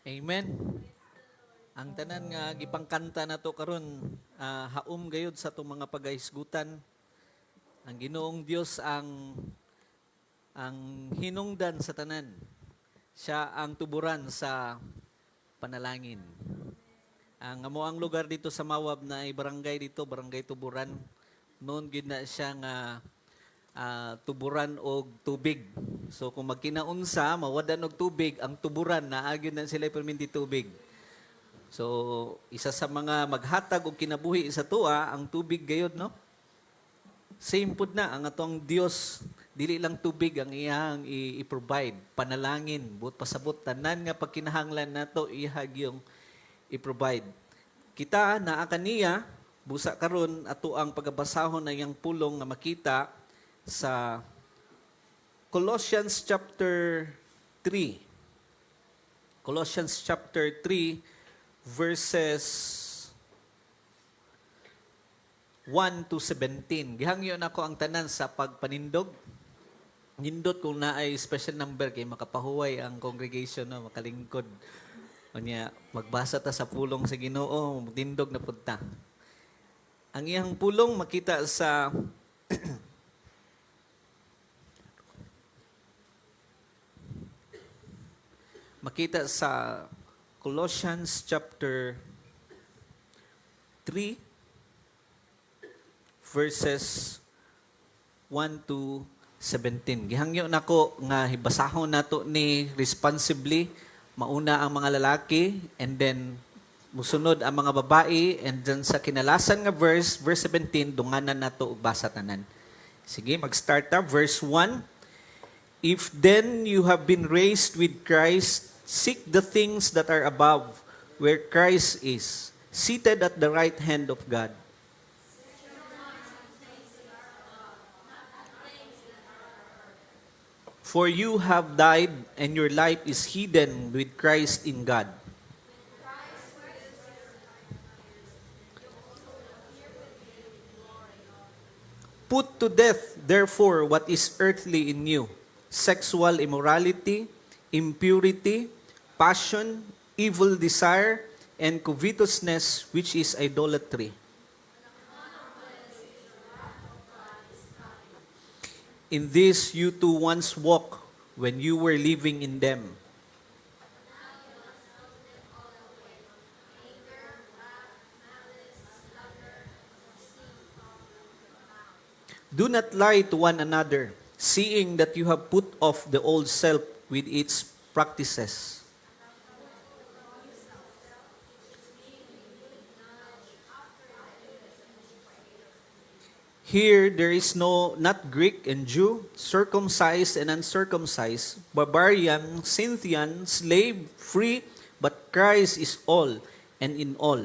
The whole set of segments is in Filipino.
Amen. Ang tanan nga gipangkanta nato karon haom gayud sa atong mga pagahisgutan. Ang Ginoong Dios ang hinungdan sa tanan. Siya ang tuburan sa panalangin. Ang amoang lugar dito sa Mawab na ay barangay dito, Barangay Tuburan. Noon gid na siya nga tuburan og tubig. So kung magkinaunsa, mawadan og tubig, ang tuburan naagyon na sila perminti tubig. So isa sa mga maghatag og kinabuhi sa tuwa ang tubig gayud, no? Same pud na ang atong Dios, dili lang tubig ang iyang i-provide, panalangin, buot pasabot tanan nga pagkinahanglan nato ihag yung i-provide. Kita naa kaniya busa karon ato ang pagabasahon na yang pulong nga makita sa Colossians chapter 3. Colossians chapter 3 verses 1 to 17. Gihangyo na ko ang tanan sa pagpanindog. Nindot kung naay special number kay makapahuway ang congregation, no, makalingkod. Unya magbasa ta sa pulong sa Ginoo, tindog na pud ta. Ang iyang pulong makita sa makita sa Colossians chapter 3 verses 1 to 17. Gihangyo nako nga hibasahon nato ni responsibly, mauna ang mga lalaki and then musunod ang mga babae, and then sa kinalasan nga verse 17 dunganan nato og basa tanan. Sige, mag-start ta verse 1. If then you have been raised with Christ, seek the things that are above, where Christ is, seated at the right hand of God. For you have died, and your life is hidden with Christ in God. Put to death, therefore, what is earthly in you: sexual immorality, impurity, passion, evil desire, and covetousness, which is idolatry. In this you too once walked when you were living in them. Do not lie to one another, seeing that you have put off the old self with its practices. Here there is not Greek and Jew, circumcised and uncircumcised, barbarian, Scythian, slave, free, but Christ is all and in all.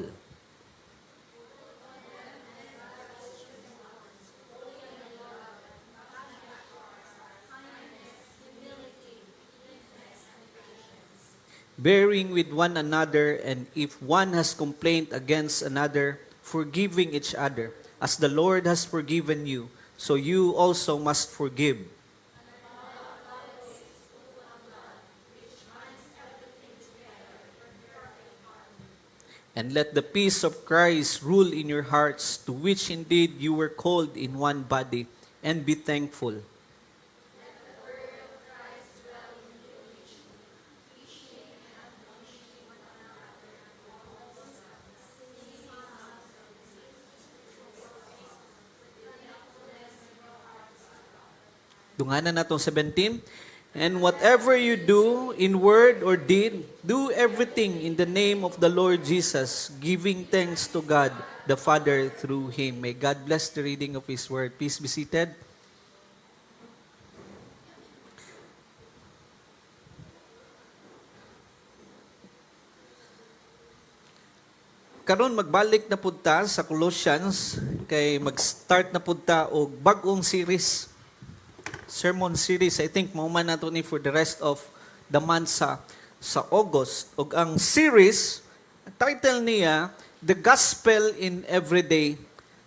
Bearing with one another, and if one has complained against another, forgiving each other. As the Lord has forgiven you, so you also must forgive. And let the peace of Christ rule in your hearts, to which indeed you were called in one body, and be thankful. Dunganan na itong 17. And whatever you do, in word or deed, do everything in the name of the Lord Jesus, giving thanks to God the Father through Him. May God bless the reading of His Word. Please be seated. Karon magbalik na punta sa Colossians, kay mag-start na punta og bag-ong series, sermon series. I think mauman nato ni for the rest of the month sa August. Og ang series, title niya, The Gospel in Everyday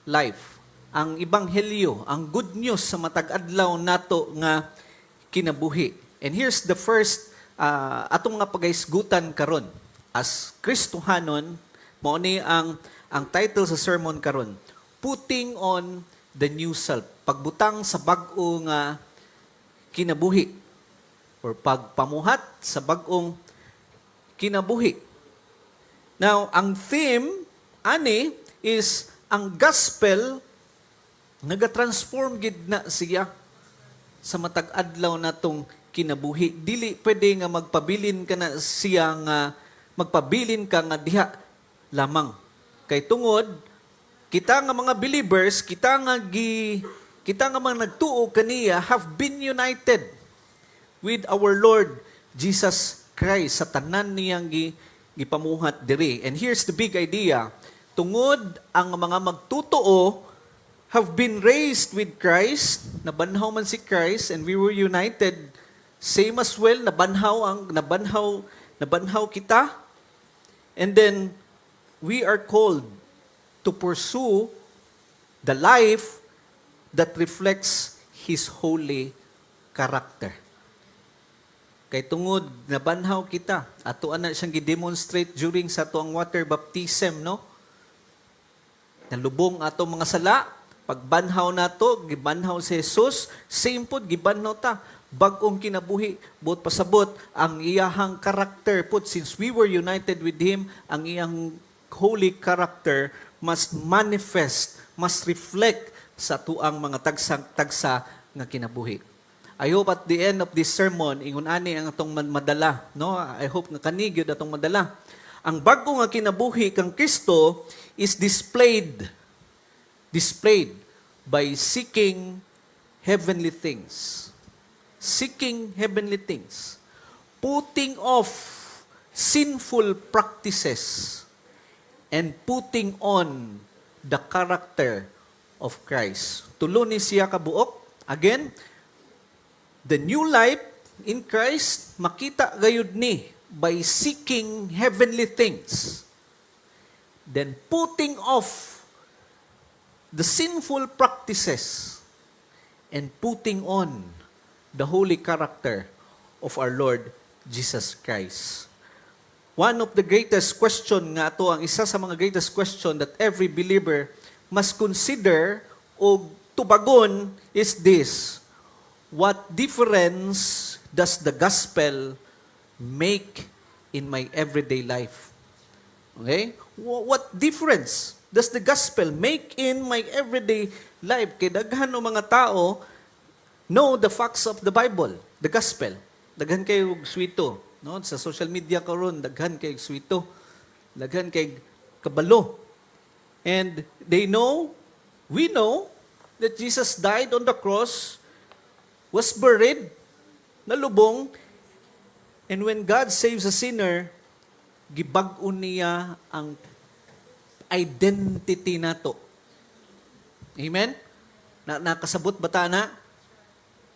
Life. Ang ebanghelyo, ang good news sa matag adlaw nato nga kinabuhi. And here's the first atong nga pagaisgutan karon as Kristohanon, mao ni ang title sa sermon karon, Putting on the New Self, pagbutang sa bag-o nga kinabuhi or pagpamuhat sa bag-ong kinabuhi. Now, ang theme ani is ang gospel nagatransform gid na siya sa matag adlaw natong kinabuhi. Dili pwede nga magpabilin ka na siya nga magpabilin ka nga diha lamang. Kay tungod kita nga mga believers, kita nga mga nagtuo kaniya have been united with our Lord Jesus Christ sa tanan niyang gipamuhat diri. And here's the big idea. Tungod ang mga magtutuo have been raised with Christ, nabanhaw man si Christ, and we were united, same as well, nabanhaw kita. And then, we are called to pursue the life that reflects His holy character. Kay tungod, nabanhaw kita. Ato na siyang gi-demonstrate during sa tuang water baptism, no? Nalubong ato mga sala, pagbanhaw nato, gibanhaw si Jesus, same pod, gibanhaw ta. Bag-ong kinabuhi, buot pasabot, ang iyahang character pod, since we were united with Him, ang iyang holy character must manifest, must reflect sa tuang mga tagsa nga kinabuhi. I hope at the end of this sermon, ingon ani ang atong madala, no? I hope nga kani gyud atong madala. Ang bag-o nga kinabuhi kang Kristo is displayed by seeking heavenly things. Seeking heavenly things. Putting off sinful practices and putting on the character of Christ. Tulo ni siya kabuok. Again, the new life in Christ, makita gayud ni by seeking heavenly things. Then putting off the sinful practices and putting on the holy character of our Lord Jesus Christ. One of the greatest question nga ato, ang isa sa mga greatest question that every believer must consider o tubagon is this: what difference does the gospel make in my everyday life? Okay? What difference does the gospel make in my everyday life? Kay daghan ng mga tao know the facts of the Bible, the gospel. Daghan kayo swito, no? Sa social media karon, daghan kayo swito. Daghan kayo kabalo. And they know, we know that Jesus died on the cross, was buried, nalubong, and when God saves a sinner, gibag-o niya ang identity nato. Amen? Nakasabot bata na?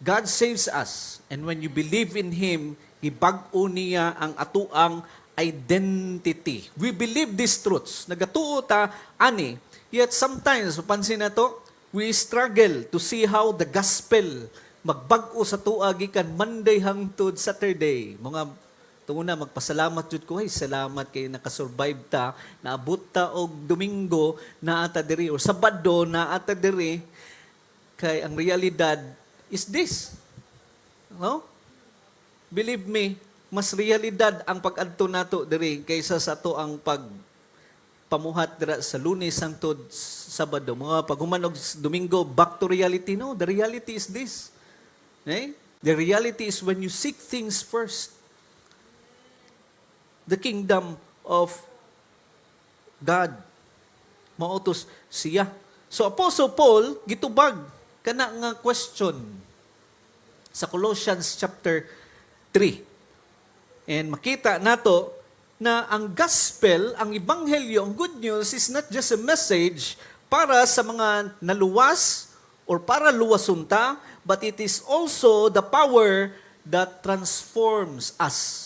God saves us, and when you believe in Him, gibag-o niya ang atuang identity. We believe these truths. Nagatuo ta, ani, yet sometimes, mapansin na to, we struggle to see how the gospel magbag-o sa tuwa gikan Monday hangtod Saturday. Mga tunguna magpasalamat jud ko, ay salamat kay nakasurvive ta, naabot ta og Domingo na ata diri o Sabado na ata diri. Kay ang realidad is this. No? Believe me, mas realidad ang pag-adto nato diri kaysa sa to ang pamuhat dira sa Lunes hangtod Sabado. Mga paghuman og Domingo, back to reality. No, the reality is this. Okay? The reality is when you seek things first. The kingdom of God. Mautos siya. So Apostle Paul gitubag kana nga question sa Colossians chapter 3. And makita nato na ang gospel, ang ebanghelyo, ang good news is not just a message para sa mga naluwas or para luwasunta, but it is also the power that transforms us.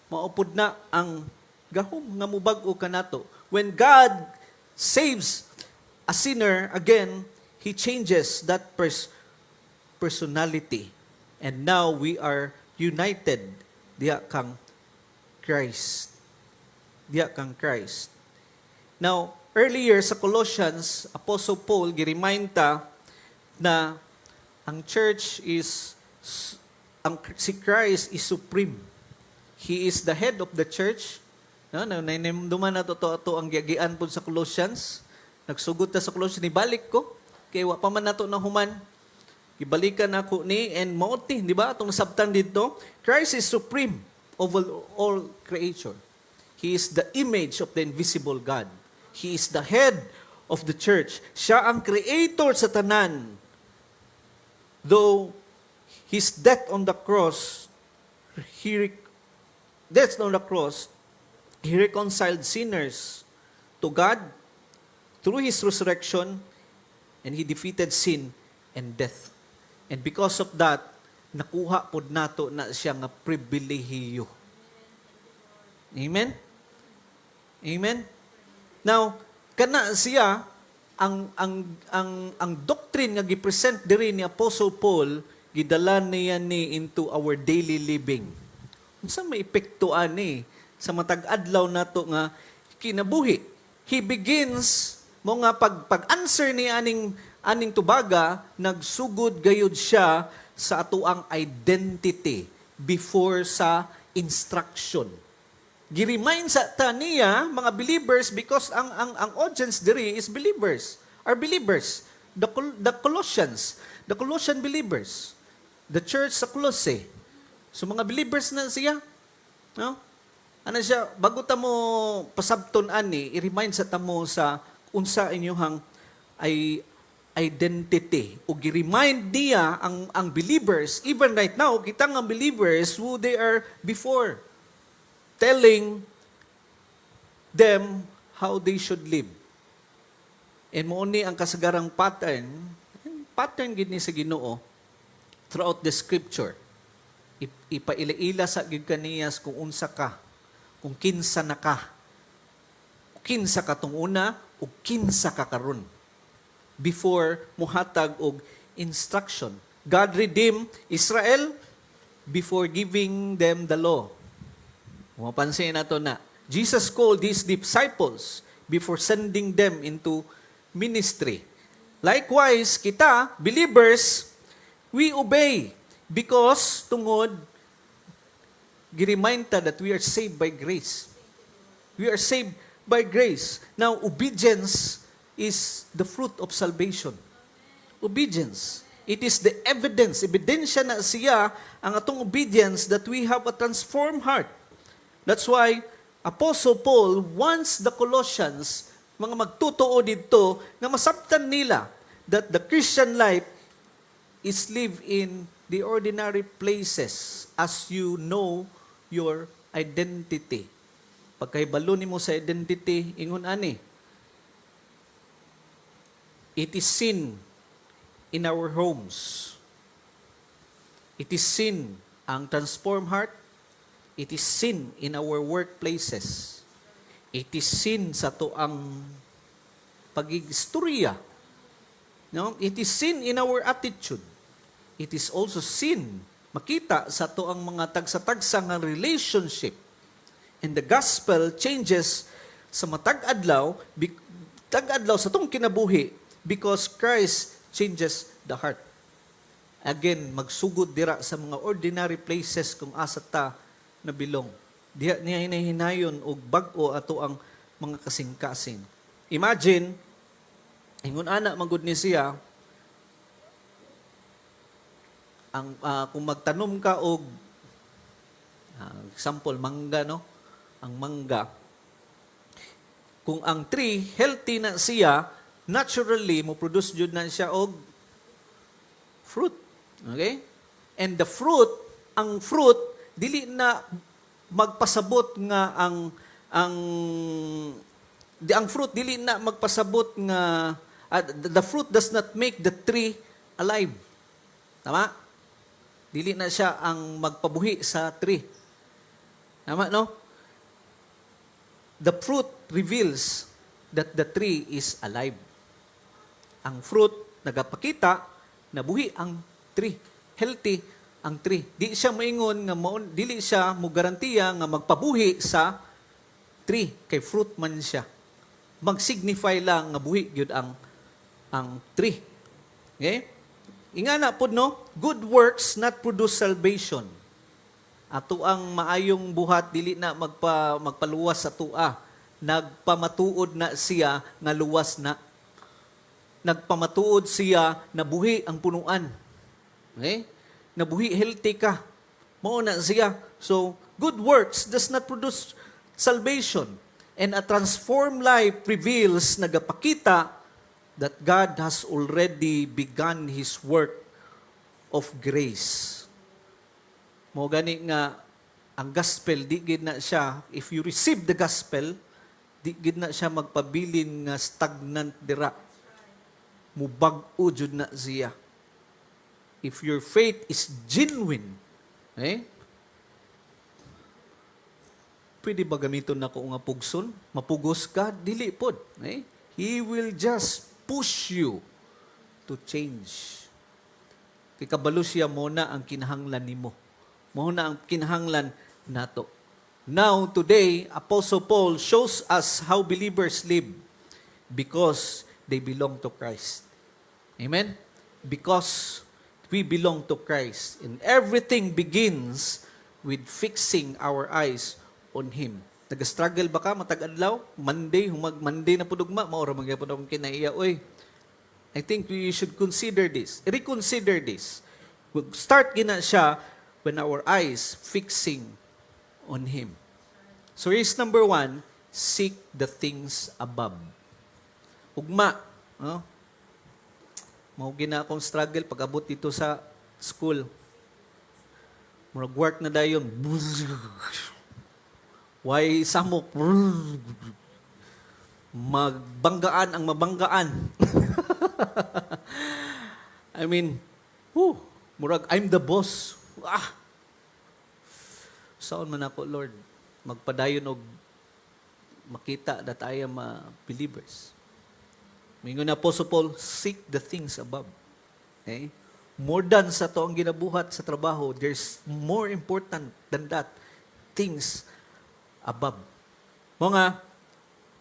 Maupod na ang gahom nga mubag-o kanato. When God saves a sinner, again, He changes that personality. And now we are united Diya kang Christ. Diya kang Christ. Now, earlier sa Colossians, Apostle Paul giremind ta na ang church is si Christ is supreme. He is the head of the church. No, nainimduman na to ang giagian po sa Colossians. Nagsugod ta sa Colossians, nibalik ko. Kaya wa pa man nato na human. Ibalikan ako ni and mauti, di ba? Itong sabtan dito, Christ is supreme over all creation. He is the image of the invisible God. He is the head of the church. Siya ang creator sa tanan. Though His death on the cross, He reconciled sinners to God through His resurrection, and He defeated sin and death. And because of that, nakuha pod nato na siya nga pribilehiyo. Amen? Amen? Now, kana siya, ang doctrine nga gipresent diri ni Apostle Paul, gidala niya ni into our daily living. Unsa may epektuan ni sa matag adlaw nato nga kinabuhi? He begins mo nga pag-answer ni aning tubaga, nagsugod gayud siya sa atuang identity before sa instruction. Giremind sa taniya mga believers because ang audience diri is believers. Are believers. The Colossian believers. The church sa Colossae. So mga believers na siya. No? Ano siya, bago ta mo pasabton ani, i-remind sa tamo sa unsa inyong ay identity. O gi-remind niya ang believers, even right now, kita nga believers who they are before, telling them how they should live. And mo ni ang kasagarang pattern gid ni sa Ginoo throughout the scripture. Ipaila-ila sa gid kaniyas kung unsa ka, kung kinsa na ka. Kinsa ka tong una o kinsa ka karon before muhatag og instruction. God redeemed Israel before giving them the law. Mapansin nato na Jesus called these disciples before sending them into ministry. Likewise, kita, believers, we obey because tungod giremind ta that we are saved by grace. We are saved by grace. Now, obedience is the fruit of salvation. Obedience. It is the evidence. Ebidensya na siya ang atong obedience that we have a transformed heart. That's why Apostle Paul wants the Colossians, mga magtutuo dito, na masabtan nila that the Christian life is lived in the ordinary places as you know your identity. Pagkaibalo nimo sa identity, ingon ani, it is seen in our homes. It is seen ang transformed heart. It is seen in our workplaces. It is seen sa tuang pag-istorya. No? It is seen in our attitude. It is also seen, makita sa tuang mga tagsa-tagsa nga relationship. And the gospel changes sa matag-adlaw, tag-adlaw sa tong kinabuhi because Christ changes the heart. Again, magsugod dira sa mga ordinary places kung asa ta nabilong. Diha niya hinahinayon og bag-o ato ang mga kasing-kasing. Imagine, ingon ana magud ni siya, ang kung magtanom ka og example mangga, no? Ang mangga, kung ang tree healthy na siya, naturally mo produce jud na siya og fruit. Okay? And the fruit, ang fruit dili na magpasabot nga ang fruit dili na magpasabot nga the fruit does not make the tree alive. Tama? Dili na siya ang magpabuhi sa tree. Tama, no? The fruit reveals that the tree is alive. Ang fruit nagapakita na buhi ang tree, healthy ang tree. Di siya moingon nga dili siya mo garantiya nga magpabuhi sa tree kay fruit man siya. Mag-signify lang nga buhi gyud ang tree. Okay? Ingana pod no, good works not produce salvation. Ato ang maayong buhat dili na magpaluwas sa tua. Nagpamatuod na siya nga luwas na. Nagpamatuod siya na buhi ang punuan. Okay? Nabuhi healthy ka. Mao na siya. So, good works does not produce salvation. And a transformed life reveals, nagapakita, that God has already begun His work of grace. Mo gani nga, ang gospel, di gid na siya, if you receive the gospel, di gid na siya magpabilin nga stagnant dira. Mubag-o jud na siya. If your faith is genuine, pwede ba gamiton na ko nga pugson? Mapugos ka? Dili pod. He will just push you to change. Kay kabalo siya muna ang kinahanglan nimo. Muna ang kinahanglan nato. Now, today, Apostle Paul shows us how believers live because they belong to Christ. Amen? Because we belong to Christ. And everything begins with fixing our eyes on Him. Nag-struggle ba ka matag-adlaw? Monday na pudugma, maura magyapon akong kinaiya. Oy, I think we should consider this. Reconsider this. We'll start gina siya when our eyes fixing on Him. So here's number 1, seek the things above. Ugma, no? Mao gina akong struggle pag-abot dito sa school. Murag work na dayon. Why samok? Magbanggaan ang mabanggaan. I mean, murag I'm the boss. Saon man ako, Lord, magpadayon og makita that I am a believers. Mingon na Apostle Paul, seek the things above. Okay? More than sa to ang ginabuhat sa trabaho, there's more important than that. Things above. Mga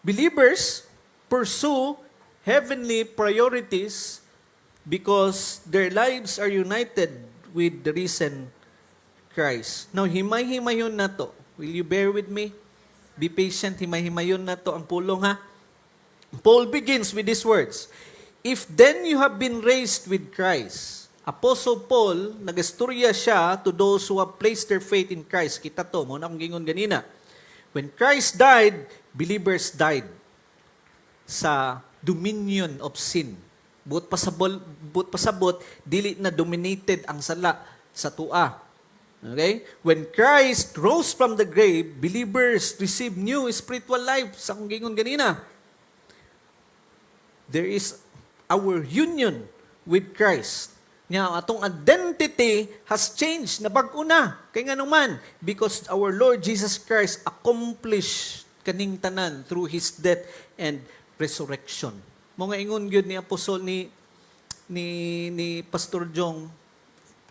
believers pursue heavenly priorities because their lives are united with the risen Christ. Now, himay-himayon na to. Will you bear with me? Be patient, himay-himayon na to ang pulong ha. Paul begins with these words, if then you have been raised with Christ. Apostle Paul, nag-istorya siya to those who have placed their faith in Christ. Kita to, muna akong gingon ganina. When Christ died, believers died sa dominion of sin. Buot pasabot, dili na dominated ang sala sa tua. Okay? When Christ rose from the grave, believers receive new spiritual life. Sa akong gingon ganina. There is our union with Christ. Nya atong identity has changed, nabag-o na. Kay nga naman, because our Lord Jesus Christ accomplished kaning tanan through His death and resurrection. Mga ingon gyud ni Apostol ni Pastor Jong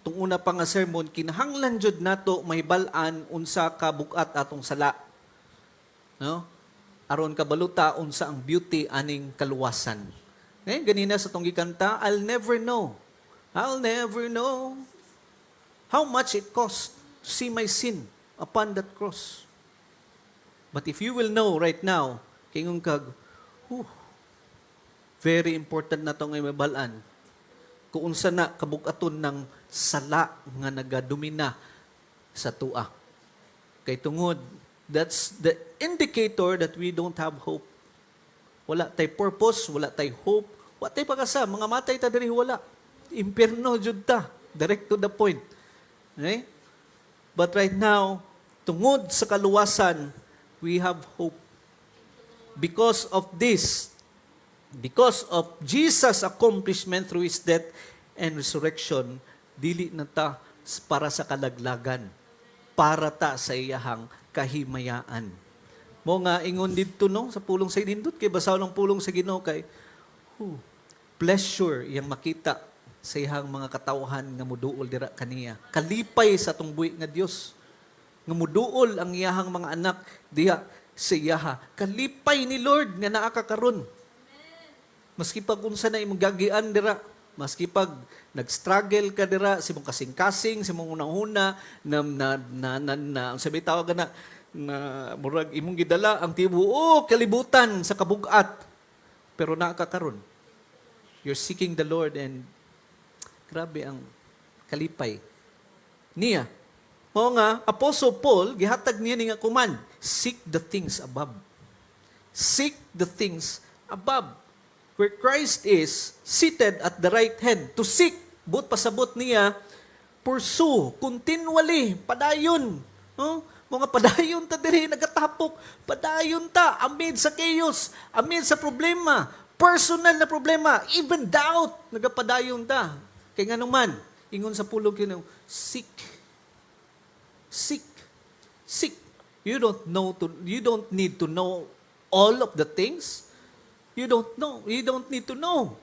tung una pa nga sermon, kinahanglan jud nato mahibal-an unsa ka bugat atong sala. No? Aron kabaluta unsa ang beauty aning kaluwasan. Ganina sa tong gikanta, I'll never know how much it cost to see my sin upon that cross. But if you will know right now, kingong kag, very important na itong imabalaan, kung unsa na kabukaton ng sala nga nagadumina sa tua. Kay tungod, that's the indicator that we don't have hope. Wala tay purpose, wala tay hope, wala tay pagasa, mga matay ta diri wala. Impierno jud ta, direct to the point. Okay? But right now, tungod sa kaluwasan, we have hope. Because of this, because of Jesus' accomplishment through His death and resurrection, dili na ta para sa kalaglagan, para ta sa iyahang kahimayaan. Mo nga ingon didto no sa pulong sa nindot kay basaw ng pulong sa Ginoo kay pleasure yang makita sa iyang mga katawhan nga muduol dira kaniya. Kalipay sa atong buhi nga Dios nga muduol ang iyahang mga anak diha sa iyaha. Kalipay ni Lord nga naa ka karon. Maski pag unsa na imong gagian dira, maski pag nag-struggle ka dira sa imong kasing-kasing, sa imong unang-una ang sabi tawag na murag imong gidala ang tibuok kalibutan sa kabugat. Pero naa ka karon. You're seeking the Lord and grabe ang kalipay niya. Mao nga Apostle Paul gihatag niya ni nga kuman, seek the things above. Seek the things above. Where Christ is seated at the right hand. To seek, but pasabot niya, pursue, continually, padayon. No? Mga padayon ta diri nagatapok, padayon ta amid sa chaos, amid sa problema, personal na problema, even doubt, nagapadayon ta. Kay nga naman, ingon sa pulong yun, seek. Seek. Seek. You don't need to know all of the things. You don't know. You don't need to know.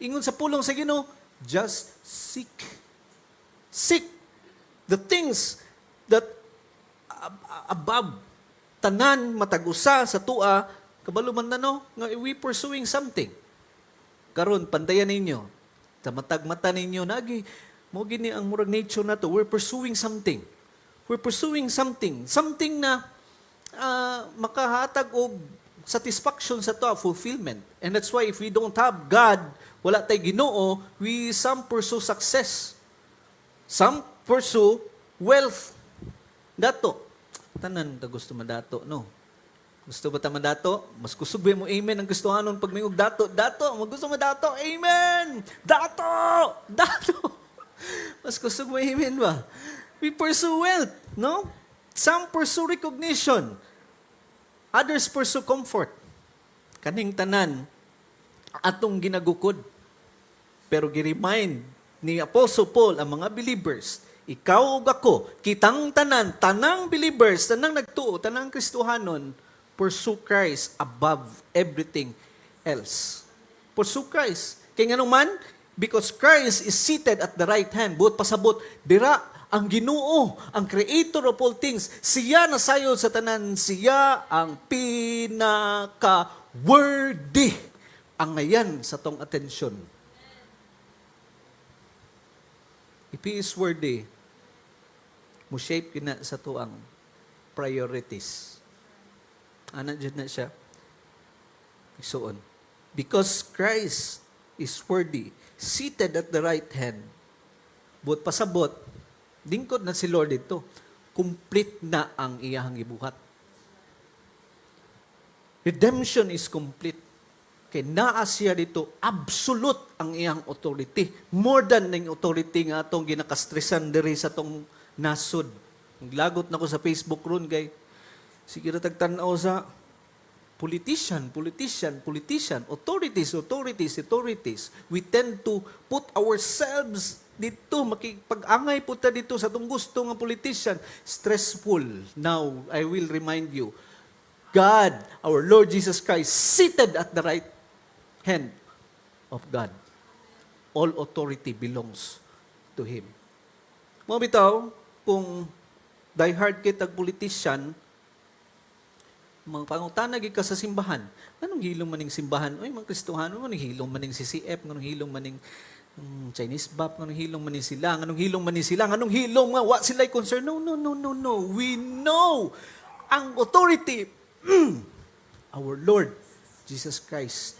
Ingon sa pulong sa Ginoo, just seek. Seek the things that above. Tanan matagusa sa tua, kabalo man na no, nga we pursuing something. Karon pantayan ninyo. Tamatag-mata ninyo nagi mo gini ang murag nature nato. We're pursuing something. We're pursuing something. Something na makahatag og satisfaction sa to, fulfillment. And that's why if we don't have God, wala tay Ginoo, some pursue success. Some pursue wealth. Dato. Tanan ta gusto madato, no? Gusto ba ta madato? Mas kusog mo amen ang gustuhanon pag may dato. Dato, gusto mo dato. Amen! Dato! Dato! Mas kusog mo amen ba? We pursue wealth, no? Some pursue recognition. Others pursue comfort. Kaning tanan, atong ginagukod. Pero gi-remind ni Apostle Paul ang mga believers, ikaw ug ako, kitang tanan, tanang believers, tanang nagtuo, tanang Kristohanon, pursue Christ above everything else. Pursue Christ. Kaya nga naman, because Christ is seated at the right hand, buot pasabot, dira ang Ginoo, ang creator of all things, siya nasayod sa tanan, siya ang pinaka-worthy. Ang ngayan sa tong atensyon. If He is worthy, mo shape na sa tuang priorities. Ana dyan na siya. Isuon. Because Christ is worthy, seated at the right hand, buot pasabot, lingkod na si Lord dito. Complete na ang iyahang gibuhat. Redemption is complete. Kay naa siya dito, absolute ang iyang authority. More than ng authority nga atong ginakastresan diri sa tong nasod. Naglagot na ko sa Facebook ron kay sige na tagtanaw sa politician, authorities. We tend to put ourselves dito, makipag-angay po ta dito sa itong gusto ng politician. Stressful. Now, I will remind you, God, our Lord Jesus Christ, seated at the right hand of God. All authority belongs to Him. Mga bitaw, kung diehard kitag politician, mga pangutanag ka sa simbahan, anong hilong maning simbahan? Oy, mga Kristohano, anong hilong maning CCF, anong hilong maning Chinese Bap, anong hilong maning sila, anong hilong maning sila, anong hilong nga, what sila'y concern? No. We know ang authority, our Lord Jesus Christ.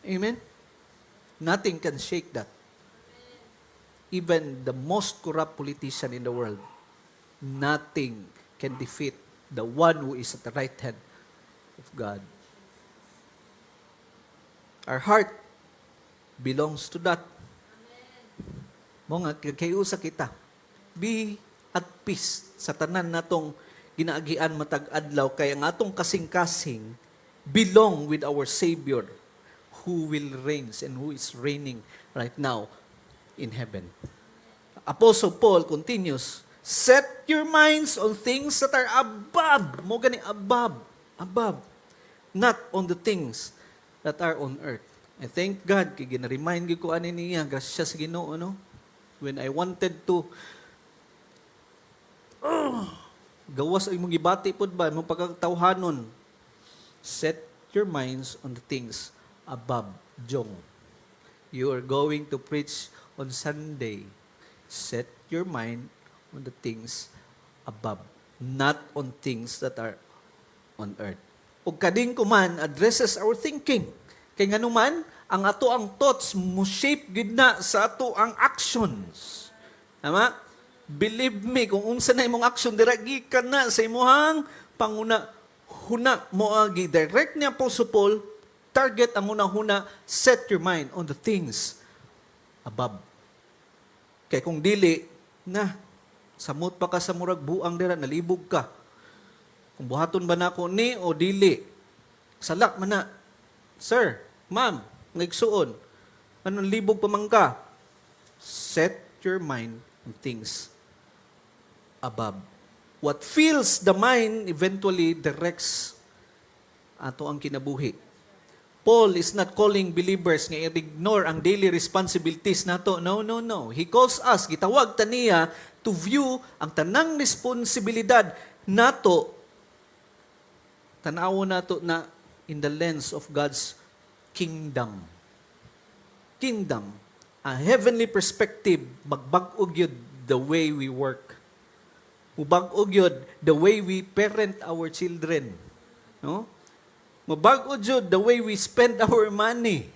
Amen? Nothing can shake that. Even the most corrupt politician in the world, nothing can defeat the one who is at the right hand of God. Our heart belongs to that. Mga kayusa kita. Be at peace sa tanan natong ginaagian matag adlaw kay ang atong kasing-kasing belong with our Savior who will reigns and who is reigning right now in heaven. Apostle Paul continues, set your minds on things that are above. Mo gani above. Not on the things that are on earth. I thank God, kay gina-remind ko ani niya, grasya sa Ginoo, no? When I wanted to, gawas ay mong gibati pod ba, mong pagkatawhanon, set your minds on the things above, Jong. You are going to preach on Sunday. Set your mind on the things above, not on things that are on earth. Ug kading kuman addresses our thinking. Kay nganuman, ang ato ang thoughts mo shape gid na sa ato ang actions. Tama? Believe me, kung unsa na imong action, dira gikan na sa imuhang panguna. Huna mo agi direct ni Apostle Paul, target ang huna, set your mind on the things above. Kay kung dili, na, samot pa ka sa murag buang dira, nalibog ka. Kung buhaton ba na ako ni o dili, salak man na. Sir, ma'am, ngigsuon, anong libog pa man ka? Set your mind on things above. What fills the mind eventually directs ato ang kinabuhi. Paul is not calling believers nga i-ignore ang daily responsibilities nato. No, no, no. He calls us, gitawag ta niya, to view ang tanang responsibilidad nato, tanawo nato na in the lens of God's kingdom. Kingdom. A heavenly perspective, magbag-og yun the way we work. Mubag-og yun the way we parent our children. No? Mabag-og yun the way we spend our money.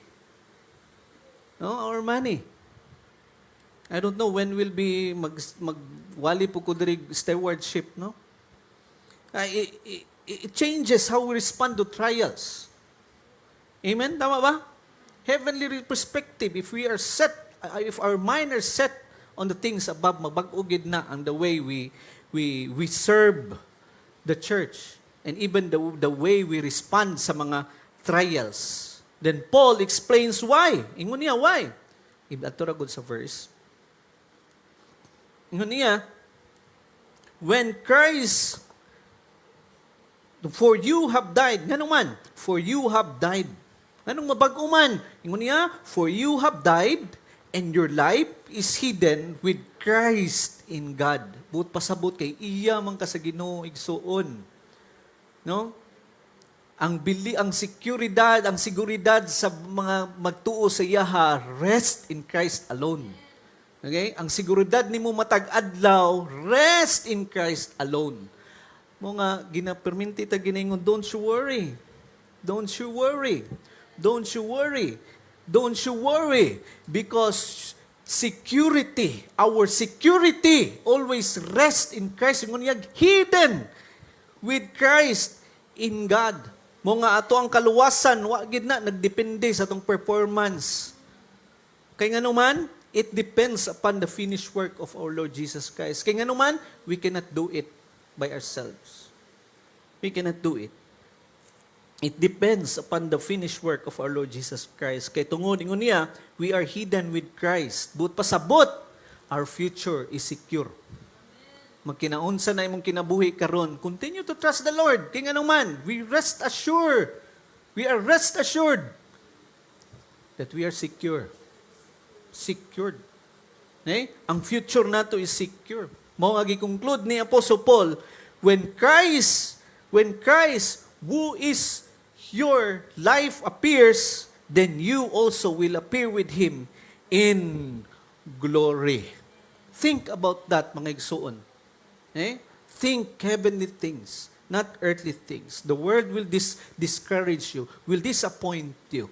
No? Our money. I don't know when will be magwali po ko diri stewardship, no? It changes how we respond to trials. Amen? Tama ba? Heavenly perspective, if we are set, if our mind are set on the things above, mabag-ugid na ang the way we serve the church and even the way we respond sa mga trials. Then Paul explains why. Ingon niya, why? Ato ra gud sa verse. Ingon niya, when Christ, for you have died. Ganun man, for you have died. Anong mabag-o man? Ingon niya, for you have died, and your life is hidden with Christ in God. Buot pasabot kay iya man ka sa Ginoo igsuon. No? Ang seguridad sa mga magtuo sa iyaha, rest in Christ alone. Okay? Ang seguridad nimo matag adlaw, rest in Christ alone. Mo nga ginaperminti ta giningon, don't you worry. Don't you worry. Don't you worry. Don't you worry because security, our security always rest in Christ. Ingon niya, hidden with Christ in God. Mo nga ato ang kaluwasan, wa gid na nagdepende sa atong performance. Kay nganuman, it depends upon the finished work of our Lord Jesus Christ. Kay nganuman, we cannot do it by ourselves. We cannot do it. It depends upon the finished work of our Lord Jesus Christ. Kay tungod ingon niya, we are hidden with Christ. But pasabot, our future is secure. Magkinaunsa na imong kinabuhi karon, continue to trust the Lord. Kay nganuman, we rest assured. We are rest assured that we are secure. Secured. Okay? Ang future nato is secure. Mao nga gi-conclude ni Apostle Paul, when Christ who is your life appears, then you also will appear with Him in glory. Think about that, mga igsuon. Eh? Think heavenly things, not earthly things. The world will discourage you, will disappoint you.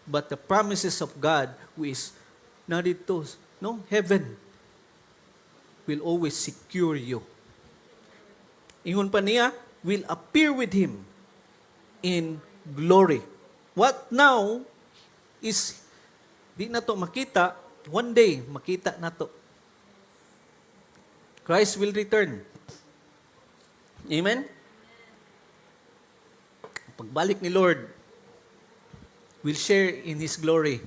But the promises of God, who is not ito, no? Heaven, will always secure you. Ingon pa niya, will appear with Him in glory. What now is, di na to makita, one day, makita na to. Christ will return. Amen? Pagbalik ni Lord, will share in His glory.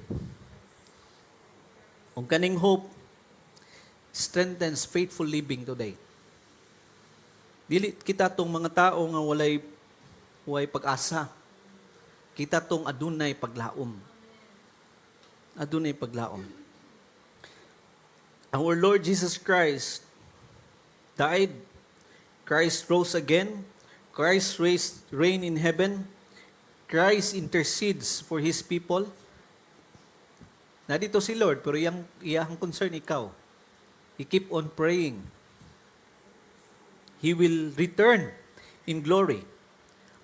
Kung kaning hope, strengthens faithful living today. Dili kita tong mga tao nga walay pag-asa. Kita tong adunay paglaom. adunay paglaom. Our Lord Jesus Christ died. Christ rose again. Christ reign in heaven. Christ intercedes for His people. Nadito si Lord, pero iyang concern ikaw. He keep on praying. He will return in glory.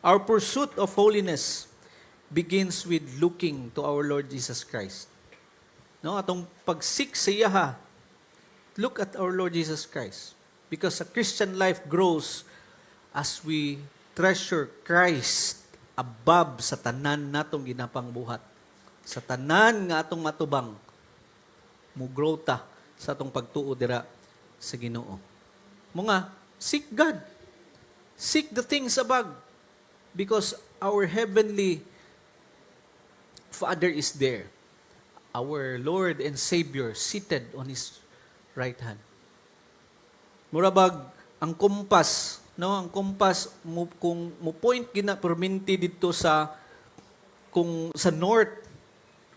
Our pursuit of holiness begins with looking to our Lord Jesus Christ. No, atong pagsik sa iya, look at our Lord Jesus Christ. Because a Christian life grows as we treasure Christ above sa tanan natong ginapang buhat. Sa tanan nga atong matubang, mugrow ta sa atong pagtuo dira sa Ginoo. Mga, seek God. Seek the things above. Because our heavenly Father is there. Our Lord and Savior seated on His right hand. Murabag ang kumpas, no? Ang kumpas kung mo point gina perminti dito sa north,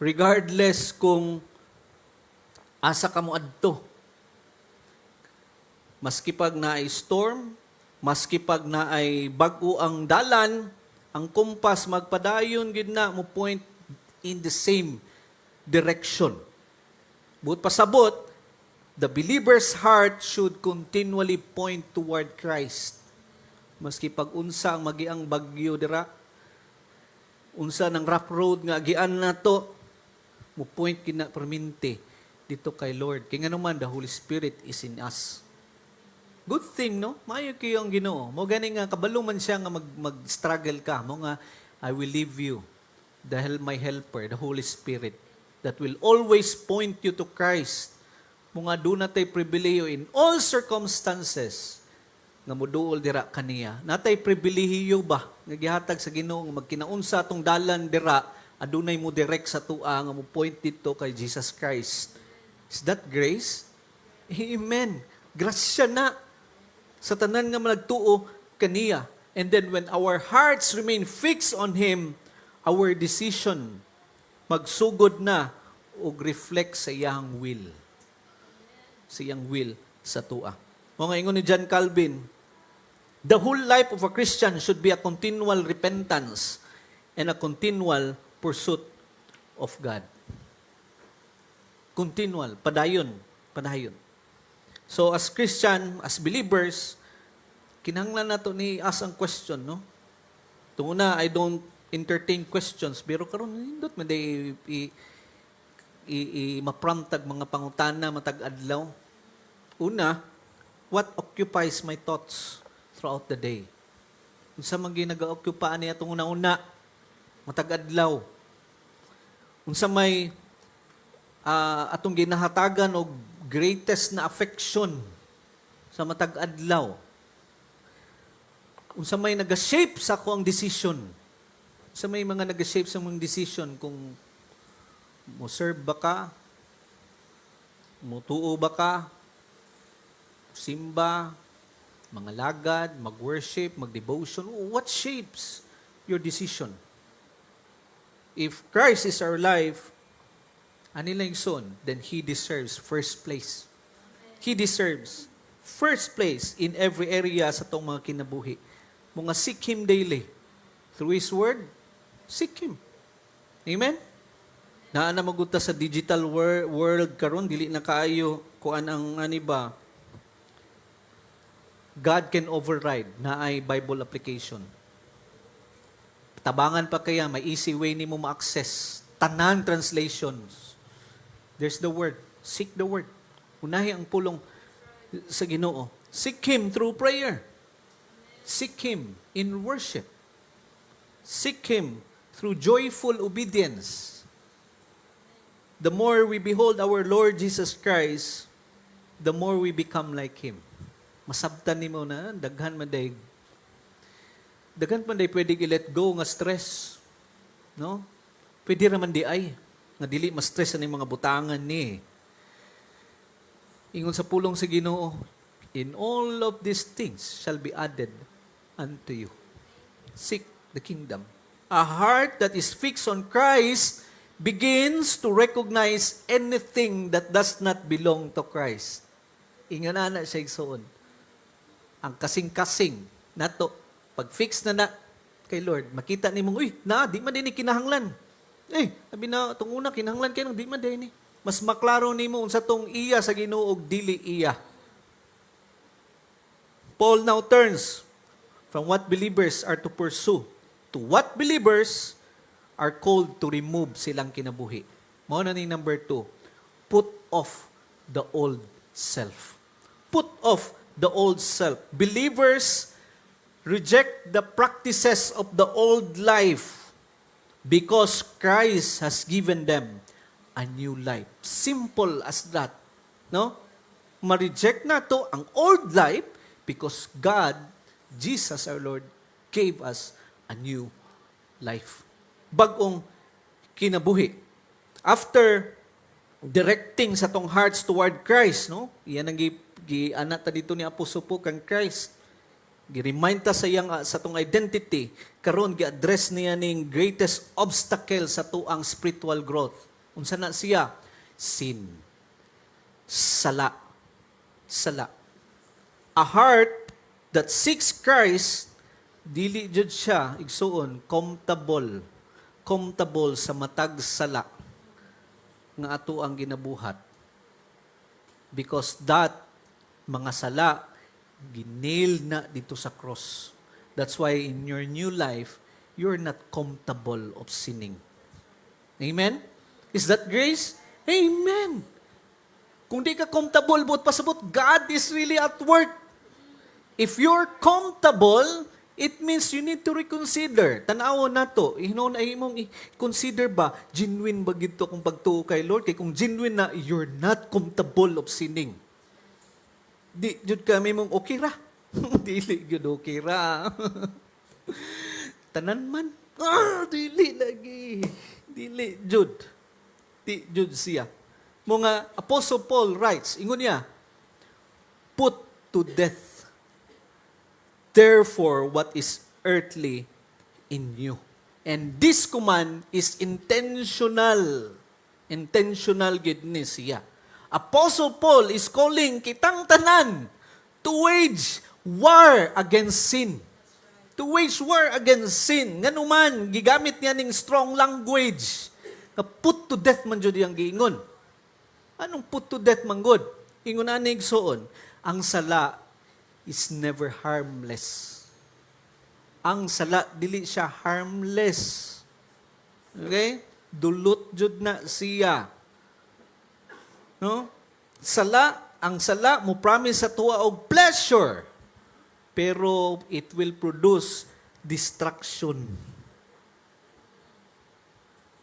regardless kung asa ka mo adto. Maski pag naay storm, maski pag naay bag-o ang dalan, ang kumpas magpadayon gid na mo point in the same direction. But pasabot, the believer's heart should continually point toward Christ. Maski pag unsa ang magiang bagyo dira, unsa ng rough road nga agian nato, mo point kina perminti dito kay Lord. Kaya nga naman, the Holy Spirit is in us. Good thing, no? Maayo kayo ang Ginoo. Mo gani nga kabalo man siya nga mag-struggle ka. Mo nga, I will leave you my helper, the Holy Spirit, that will always point you to Christ. Mga doon natay pribilehiyo in all circumstances nga moduol dira kaniya. Natay pribilehiyo ba nga gihatag sa Ginoo nga magkinaunsa atong dalan dira adunay mo direct sa tua nga mo point dito kay Jesus Christ. Is that grace? Amen. Grasya na sa tanan nga nagtuo kaniya. And then when our hearts remain fixed on Him, our decision magsugod na og reflect sa iyang will. Siyang will sa tua. Mga ingon ni John Calvin, the whole life of a Christian should be a continual repentance and a continual pursuit of God. Continual, padayon. So as Christian, as believers, kinahanglan nato ni ask ang question, no? Tunguna, I don't entertain questions, pero karon nindot man day maprantag mga pangutana matag adlaw. Una, what occupies my thoughts throughout the day? Unsa man ginaga-occupy niya atong una-una matag adlaw? Unsa may atong ginahatagan og greatest na affection sa matag adlaw? Unsa may naga-shape sa ako ang decision? Unsa may mga naga-shape sa mong decision kung mo serve ba ka? Mo tuo ba ka? Simba, mga lagad, mag-worship, mag-devotion. What shapes your decision? If Christ is our life, anilang son, then He deserves first place. He deserves first place in every area sa itong mga kinabuhi. Mga seek Him daily. Through His Word, seek Him. Amen? Naa na magunta sa digital world karon dili na kaayo kuan ang ani ba? God can override na ay Bible application. Tabangan pa kaya, may easy way ni mo ma-access. Tanan translations. There's the Word. Seek the Word. Unahi ang pulong sa Ginoo. Seek Him through prayer. Seek Him in worship. Seek Him through joyful obedience. The more we behold our Lord Jesus Christ, the more we become like Him. Masabtan ni mo na, daghan man day pwede i-let go nga stress. No? Pwede raman di ay, nga dili ma-stress ni mga butangan ni. Ingon sa pulong sa Ginoo, in all of these things shall be added unto you. Seek the kingdom. A heart that is fixed on Christ begins to recognize anything that does not belong to Christ. Ingana siya igsoon. Ang kasing-kasing nato, pag fix na kay Lord, makita ni mong, di man din kinahanglan. Sabi na, itong una, kinahanglan kayo, di man din. Mas maklaro ni mo, unsa tong iya sa Ginoo og dili iya. Paul now turns from what believers are to pursue to what believers are called to remove silang kinabuhi. Mao na ni number 2. Put off the old self. Put off the old self. Believers reject the practices of the old life because Christ has given them a new life. Simple as that. No? Ma-reject na to ang old life because God, Jesus our Lord, gave us a new life. Bagong kinabuhi. After directing sa tong hearts toward Christ, no? Iyan ang gianata dito ni Apostol po kang Christ. Gi-remind ta sa iyang sa tong identity, karon gi-address niya ning greatest obstacle sa tuang spiritual growth. Unsa na siya? Sin. Sala. Sala. A heart that seeks Christ, dili jud siya igsuon comfortable sa matag sala nga ato ang ginabuhat. Because that mga sala ginail na dito sa cross. That's why in your new life, you're not comfortable of sinning. Amen? Is that grace? Amen. Kung di ka comfortable, buot pasabot, God is really at work. If you're comfortable, it means you need to reconsider. Tanaw na to. Hinon ay mong i-consider ba, genuine ba gito kung pagtuo kay Lord? Kaya kung genuine na, you're not comfortable of sinning. Di, jud kami mong okay ra. Dili, jud okay ra. Tanan man. Dili lagi. Dili, jud. Di jud siya. Mga Apostle Paul writes, ingon niya, put to death, therefore, what is earthly in you. And this command is intentional. Intentional goodness siya. Apostle Paul is calling kitang tanan to wage war against sin. To wage war against sin. Nganuman, gigamit niya ning strong language. Na put to death man jud yang giingon. Anong put to death man god? Ingon ani igsoon, ang sala is never harmless. Ang sala dili siya harmless. Okay? Dulot jud na siya. No? Ang sala mo promise sa tuwa og pleasure. Pero it will produce distraction.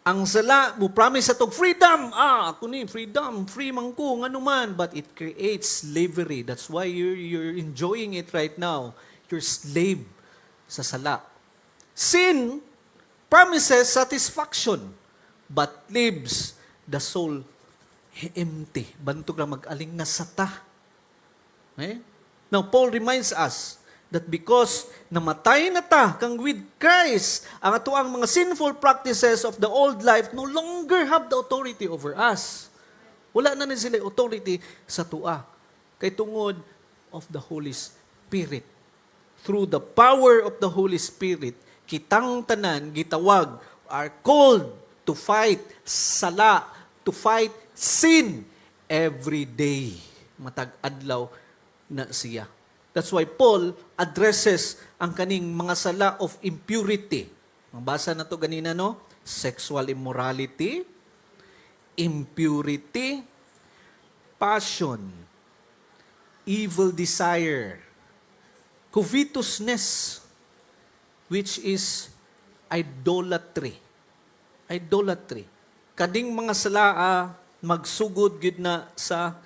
Ang sala mo promise sa tog freedom. Kunin freedom, free man ko ngano man, but it creates slavery. That's why you're enjoying it right now. You're slave sa sala. Sin promises satisfaction but leaves the soul empty. Bantog lang mag-aling na sata. Okay? Now, Paul reminds us that because namatay na ta kang with Christ, ang atuang mga sinful practices of the old life no longer have the authority over us. Wala na sila authority sa tua. Kay tungod of the Holy Spirit. Through the power of the Holy Spirit, kitang tanan, gitawag, are called to fight sala, to fight sin every day. Matag adlaw na siya. That's why Paul addresses ang kaning mga sala of impurity. Mabasa na to ganina, no? Sexual immorality, impurity, passion, evil desire, covetousness, which is idolatry. Idolatry. Kading mga sala magsugod gid na sa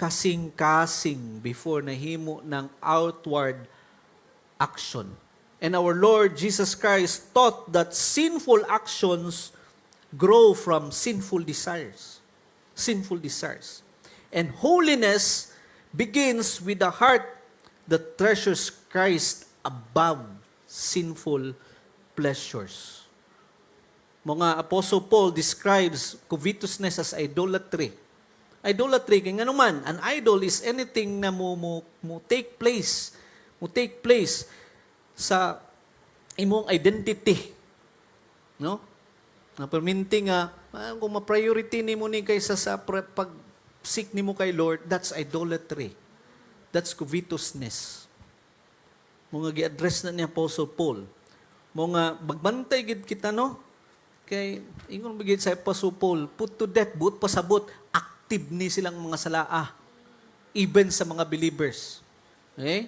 kasing-kasing before nahimo ng outward action. And our Lord Jesus Christ taught that sinful actions grow from sinful desires. Sinful desires. And holiness begins with a heart that treasures Christ above sinful pleasures. Mga Apostle Paul describes covetousness as idolatry. Idolatry, kaya nga naman, an idol is anything na mo take place sa imong identity. No? Na perminti nga, kung ma-priority nimo ni kaysa sa pag-seek nimo kay Lord, that's idolatry. That's covetousness. Mga gi-address na ni Apostle Paul. Mga magbantay gid kita, no? Kay ingon bigit sa Apostle Paul, put to death, buot pasabot, active ni silang mga salaa. Even sa mga believers. Okay?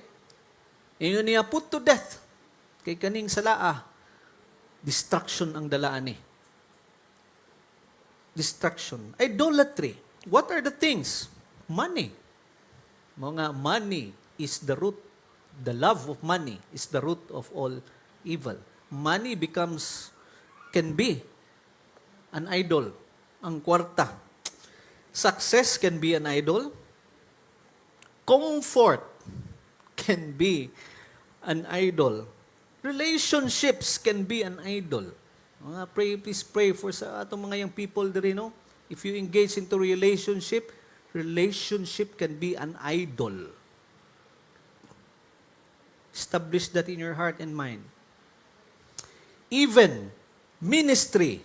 Ingon niya, put to death. Kay kaning salaa, destruction ang dalaan ni. Destruction. Idolatry. What are the things? Money. Mga money is the root. The love of money is the root of all evil. Money can be an idol. Ang kwarta. Success can be an idol. Comfort can be an idol. Relationships can be an idol. Please pray for sa atong mga young people diri, no? If you engage into relationship can be an idol. Establish that in your heart and mind. Even ministry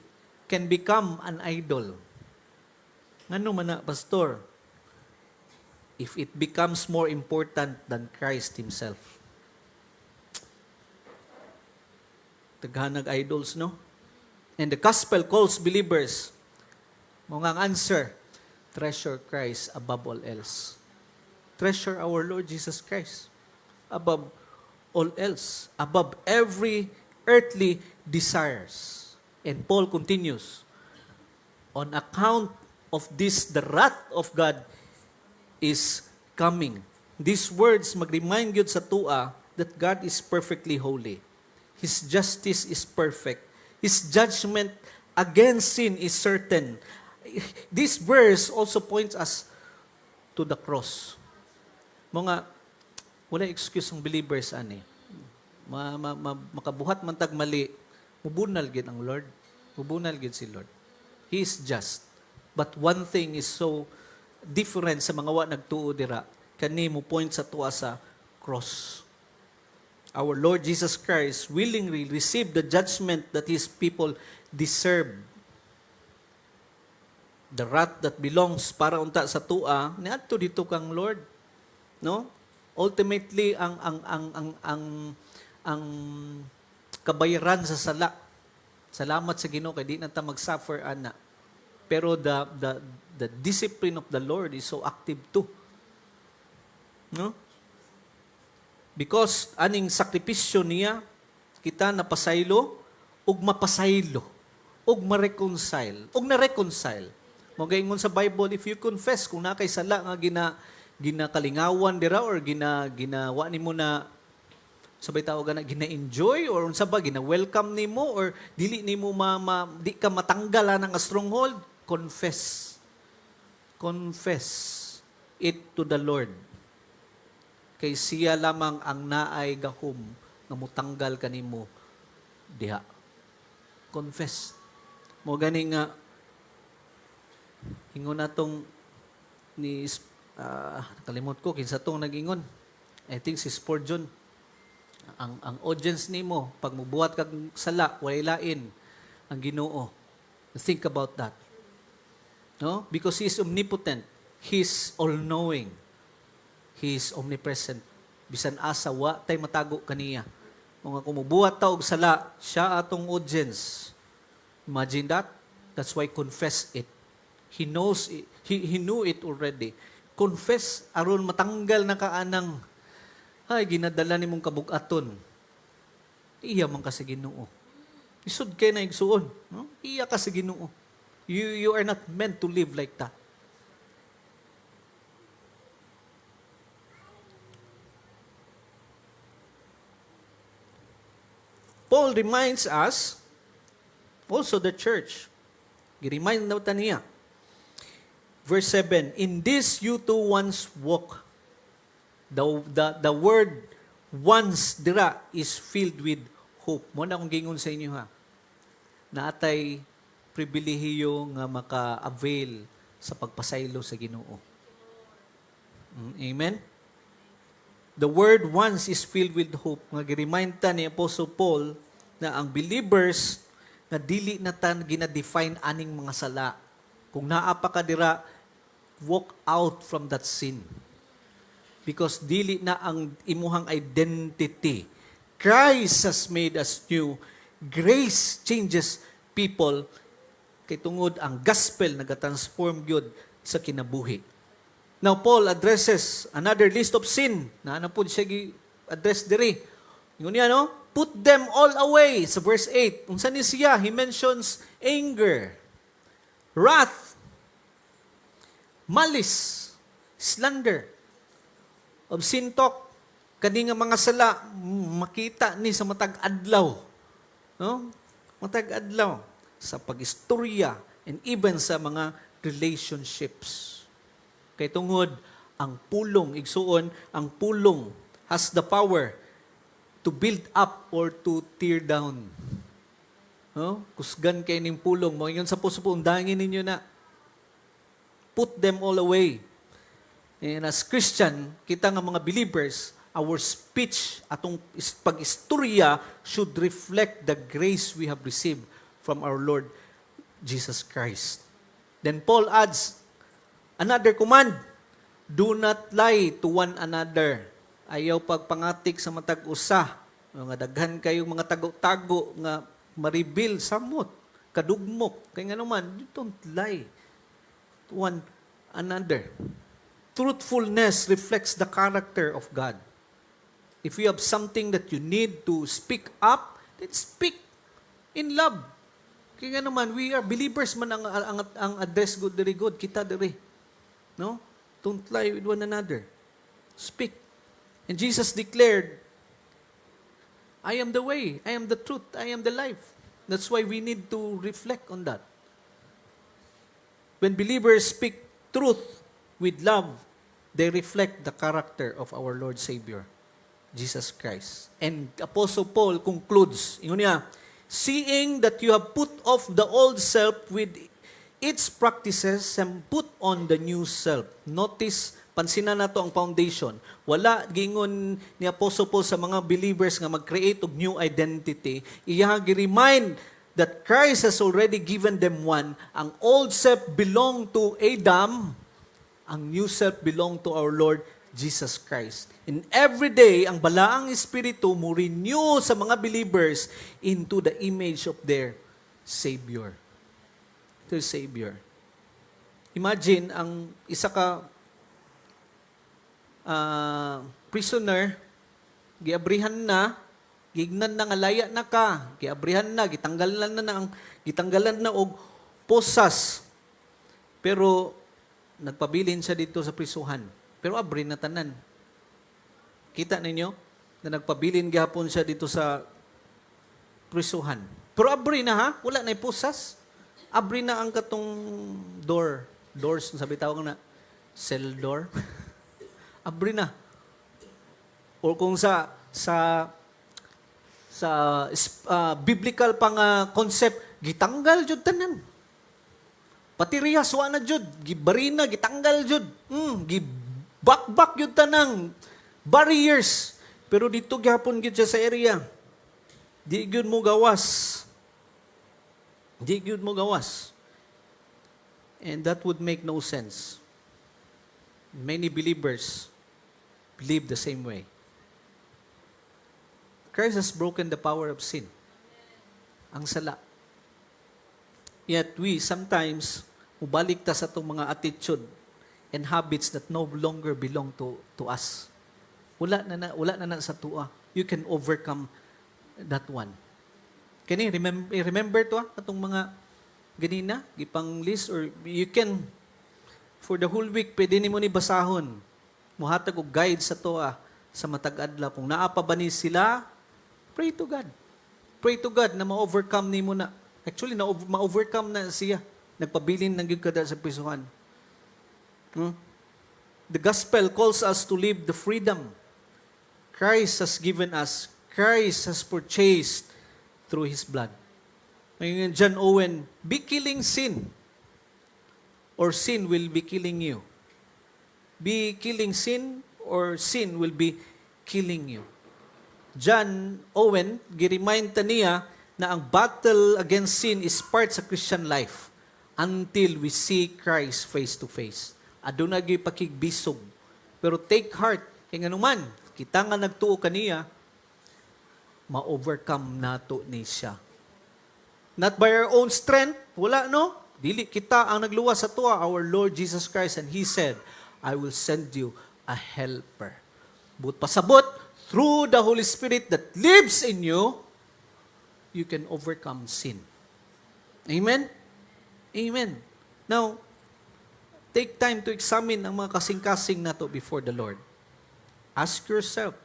can become an idol. Ngano man na, pastor? If it becomes more important than Christ Himself. Taghanag idols, no? And the gospel calls believers, mga answer, treasure Christ above all else. Treasure our Lord Jesus Christ above all else, above every earthly desires. And Paul continues, on account of this, the wrath of God is coming. These words mag-remind yun sa tua that God is perfectly holy. His justice is perfect. His judgment against sin is certain. This verse also points us to the cross. Mga, wala excuse ng believers, ani. Makabuhat man tag mali, mubunal gid ang Lord. Mubunal gid si Lord. He is just. But one thing is so different sa mga wa nagtuo dira, kani mo point sa tuwa sa cross. Our Lord Jesus Christ willingly received the judgment that His people deserve. The wrath that belongs para unta sa tua, niadto dito kang Lord. No? Ultimately ang kabayaran sa sala. Salamat sa Ginoo kay di na ta mag-suffer ana. Pero the discipline of the Lord is so active too. No? Because aning sakripisyo niya, kita napasaylo, ug mapasaylo, ug ma-reconcile, ug na-reconcile. Magaingon sa Bible, if you confess, kung na kay sala nga ginakalingawan dira or ginawa nimo na sabay tawag na gina-enjoy or unsa ba gina-welcome nimo or dili nimo di ka matanggal ng stronghold, confess. Confess it to the Lord. Kay siya lamang ang naay gahom nga mutanggal kanimo diha. Confess. Mo gani nga ingon natong ni nakalimot ko kinsa tong nag-ingon. I think si Spurgeon. Ang audience nimo pag mubuhat kag sala walay lain ang Ginoo. Think about that. No? Because He is omnipotent. He is all-knowing. He is omnipresent. Bisan asa wa tay matago kaniya. Kung kumubuhat ta og sala, siya atong audience. Imagine that. That's why confess it. He knows it. He knew it already. Confess aron matanggal na kaanang ay ginadala nimong kabug-aton. Iya man ka sa Ginoo. Isud kay na igsuon, no? Iya ka sa Ginoo. You are not meant to live like that. Paul reminds us, also the church, gi-remind na niya. Verse 7, in this you too once walk. The word once dira is filled with hope. Mo na akong gingon sa inyo ha. na atay pribilehiyo nga maka-avail sa pagpasaylo sa Ginoo. Amen? The word once is filled with hope. Nga gi-remind ta ni Apostle Paul na ang believers nga dili na tan gina-define aning mga sala. Kung naa pa ka dira, walk out from that sin. Because dili na ang imuhang identity. Christ has made us new. Grace changes people. Kay tungod ang gospel nagatransform gyud sa kinabuhi. Now, Paul addresses another list of sin. Na po siya gi-address diri. Yun yan, no? Put them all away. Sa verse 8. Unsa ni siya? He mentions anger, wrath, malice, slander, obscene talk, kani nga mga sala, makita ni sa matag adlaw. No? Matag adlaw. Sa pag-istorya and even sa mga relationships. Kay tungod, ang pulong, igsuon, ang pulong has the power to build up or to tear down. No? Kusgan kayo ning pulong. Mga yun sa puso po, undangin ninyo na. Put them all away. And as Christian, kita nga mga believers, our speech, atong pag-istorya should reflect the grace we have received from our Lord Jesus Christ. Then Paul adds, another command, do not lie to one another. Ayaw pagpangatik sa matag usa. Mga daghan kayong mga tago-tago nga maribil samot, kadugmok. Kaya nga naman, don't lie to one another. Truthfulness reflects the character of God. If you have something that you need to speak up, then speak in love. Kaya nga naman, we are believers man ang address good diri good, kita diri. No? Don't lie with one another. Speak. And Jesus declared, I am the way, I am the truth, I am the life. That's why we need to reflect on that. When believers speak truth with love, they reflect the character of our Lord Savior, Jesus Christ. And Apostle Paul concludes, yun niya, seeing that you have put off the old self with its practices and put on the new self. Notice, pansinan nato ang foundation. Wala gingon ni Apostle Paul sa mga believers nga mag-create of new identity. Iya gi-remind that Christ has already given them one. Ang old self belong to Adam. Ang new self belong to our Lord Jesus Christ. And every day, ang balaang Espiritu mo renew sa mga believers into the image of their Savior. Their Savior. Imagine, ang isa ka prisoner, giabrihan na, gignan na nga laya na ka, giabrihan na, gitanggalan na og posas. Pero, nagpabilin siya dito sa prisuhan. Pero abri na tanan. Kita ninyo na nagpabilin gihapon siya dito sa prisuhan. Pero abri na ha, wala na posas. Abri na ang katong doors, sabi tawag na, cell door. Abri na. O kung sa biblical pang concept, gitanggal jud tanan. Pati riyas wa na jud, gibarina gitanggal jud. Gibakbak jud tanang barriers. Pero dito gihapon gid siya sa area. Di gyud mo gawas. Di gyud mo gawas. And that would make no sense. Many believers believe the same way. Christ has broken the power of sin. Ang sala. Yet we sometimes mubalik ta sa itong mga attitude and habits that no longer belong to us. Wala na sa tuwa. You can overcome that one. Kani, remember to atong mga ganina, gipang list, or you can, for the whole week, pwede ni mo ni basahon. Muhatag og guide sa to sa matag adlaw. Kung naapa ba ni sila, pray to God. Pray to God na ma-overcome ni mo na. Actually, ma-overcome na siya. Nagpabilin ng gyud kada sa prisuhan. The gospel calls us to live the freedom Christ has given us. Christ has purchased through His blood. Ngayon, John Owen, be killing sin, or sin will be killing you. Be killing sin, or sin will be killing you. John Owen, giremind ta niya na ang battle against sin is part sa Christian life until we see Christ face to face. Aduna gyud pakigbisog. Pero take heart, kay nganuman, kita nga nagtuo kaniya, ma-overcome nato ni siya. Not by our own strength, wala no? Dili kita ang nagluwas sa tuwa, our Lord Jesus Christ, and He said, I will send you a helper. But pasabot, through the Holy Spirit that lives in you, you can overcome sin. Amen? Amen. Now, take time to examine ang mga kasing-kasing na to before the Lord. Ask yourself,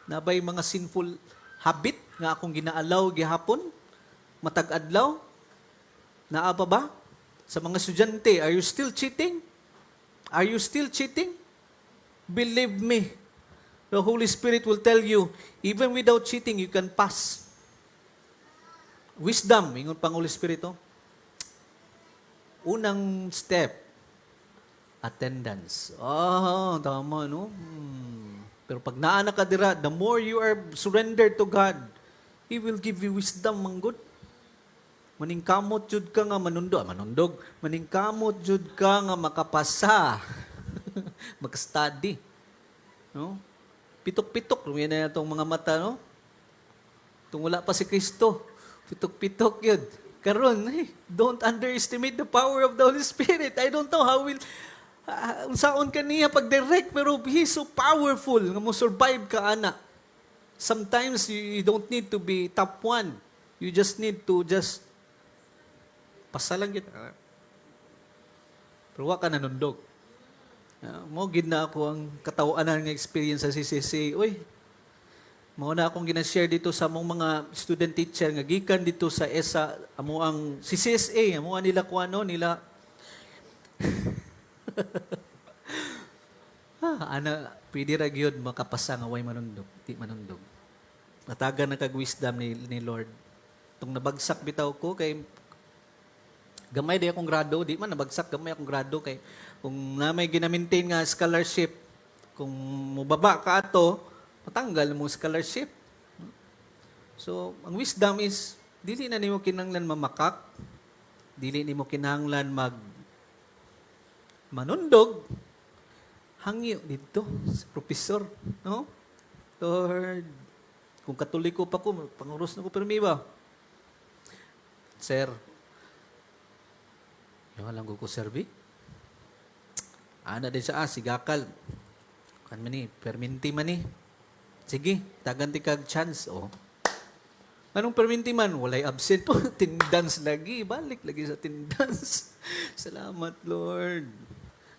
na ba'y mga sinful habit nga akong ginaalaw gihapon? Matag-adlaw? Naa pa ba? Sa mga estudyante, are you still cheating? Are you still cheating? Believe me, the Holy Spirit will tell you, even without cheating, you can pass. Wisdom, ingon pang Holy Spirit, oh. Unang step, attendance. Oh, tama, no? Pero pag naana ka dira, the more you are surrendered to God, He will give you wisdom, manggod. Maningkamot jud ka nga manundog. Maningkamot jud ka nga makapasa. Mag-study. No? Pitok-pitok. Yan na itong mga mata, no? Itong wala pa si Kristo. Pitok-pitok yun. Karon, don't underestimate the power of the Holy Spirit. I don't know how will unsaon ka niya pag-direct, pero He's so powerful nga mo survive ka, ana. Sometimes you don't need to be top one. You just need to pasa lang yun. Pero wa ka nanundog. Mo gid na ako ang katawanan nga experience sa CCC. Uy, mao na akong gina-share dito sa among mga student teacher nga gikan dito sa ESA, amo ang CCSA, amo nila kuano nila. Ana, pwede ra gyud makapasa nga way manundog, di manundog. Matagan na kag wisdom ni Lord. Tung nabagsak bitaw ko kay gamay di akong grado, di man nabagsak, gamay akong grado kay kung na may gina-maintain nga scholarship, kung mubaba ka ato, matanggal mo scholarship. So, ang wisdom is, dili na nimo kinahanglan mamakak, dili nimo kinahanglan manundog, hangyo dito sa professor, no? Lord, kung katoliko pa ko, panguros na ko permi ba? Sir, yung alam ko serbi? Ana din siya, sigakal. Kan mani, perminti mani. Sige, taganti kag chance, oh. Anong perminti man? Walay absent po. Tindans lagi. Balik lagi sa tindans. Salamat, Lord.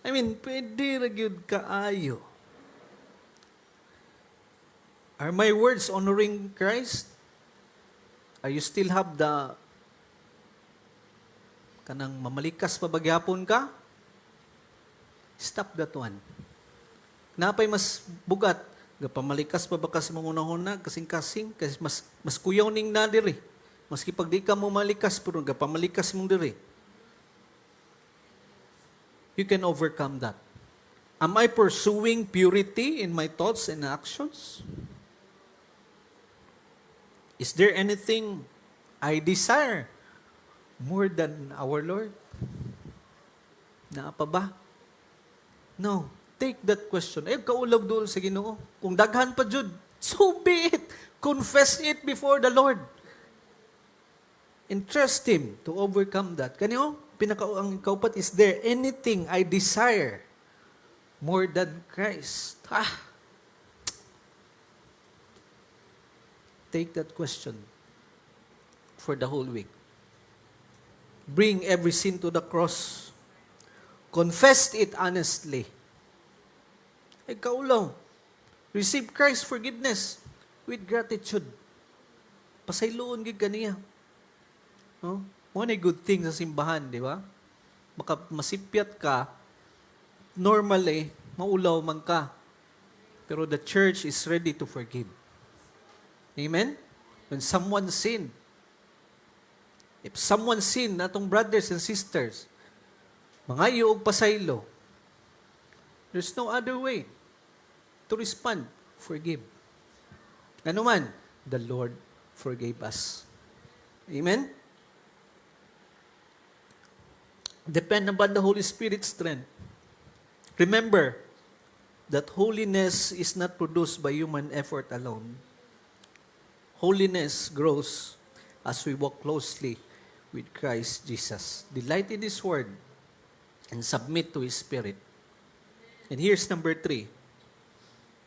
I mean, pwede ragyod kaayo. Are my words honoring Christ? Are you still have the kanang mamalikas pa bagyapon ka? Stop that one. Napay mas bugat. Pamalikas pa ba kasi mong unahon kasing-kasing? Kasi mas kuyaw ning na diri. Maski pag di ka mo malikas, pero pamalikas mong diri. You can overcome that. Am I pursuing purity in my thoughts and actions? Is there anything I desire more than our Lord? Naa pa ba? No. Take that question. Kaulaw doon sa Ginoo. Kung daghan pa jud, so be it. Confess it before the Lord. And trust Him to overcome that. Kaniyo, ang kaupat, is there anything I desire more than Christ? Take that question for the whole week. Bring every sin to the cross. Confess it honestly. Kaulaw. Receive Christ's forgiveness with gratitude. Pasayloon gid kaniya. No? One a good thing sa simbahan, di ba? Baka masipyat ka, normally, maulaw man ka. Pero the church is ready to forgive. Amen? When someone sinned, If someone sin, atong brothers and sisters, mangayo og pasaylo, there's no other way to respond. Forgive. Ano man, the Lord forgave us. Amen? Depend upon the Holy Spirit's strength. Remember that holiness is not produced by human effort alone. Holiness grows as we walk closely with Christ Jesus. Delight in His Word and submit to His Spirit. And here's number 3.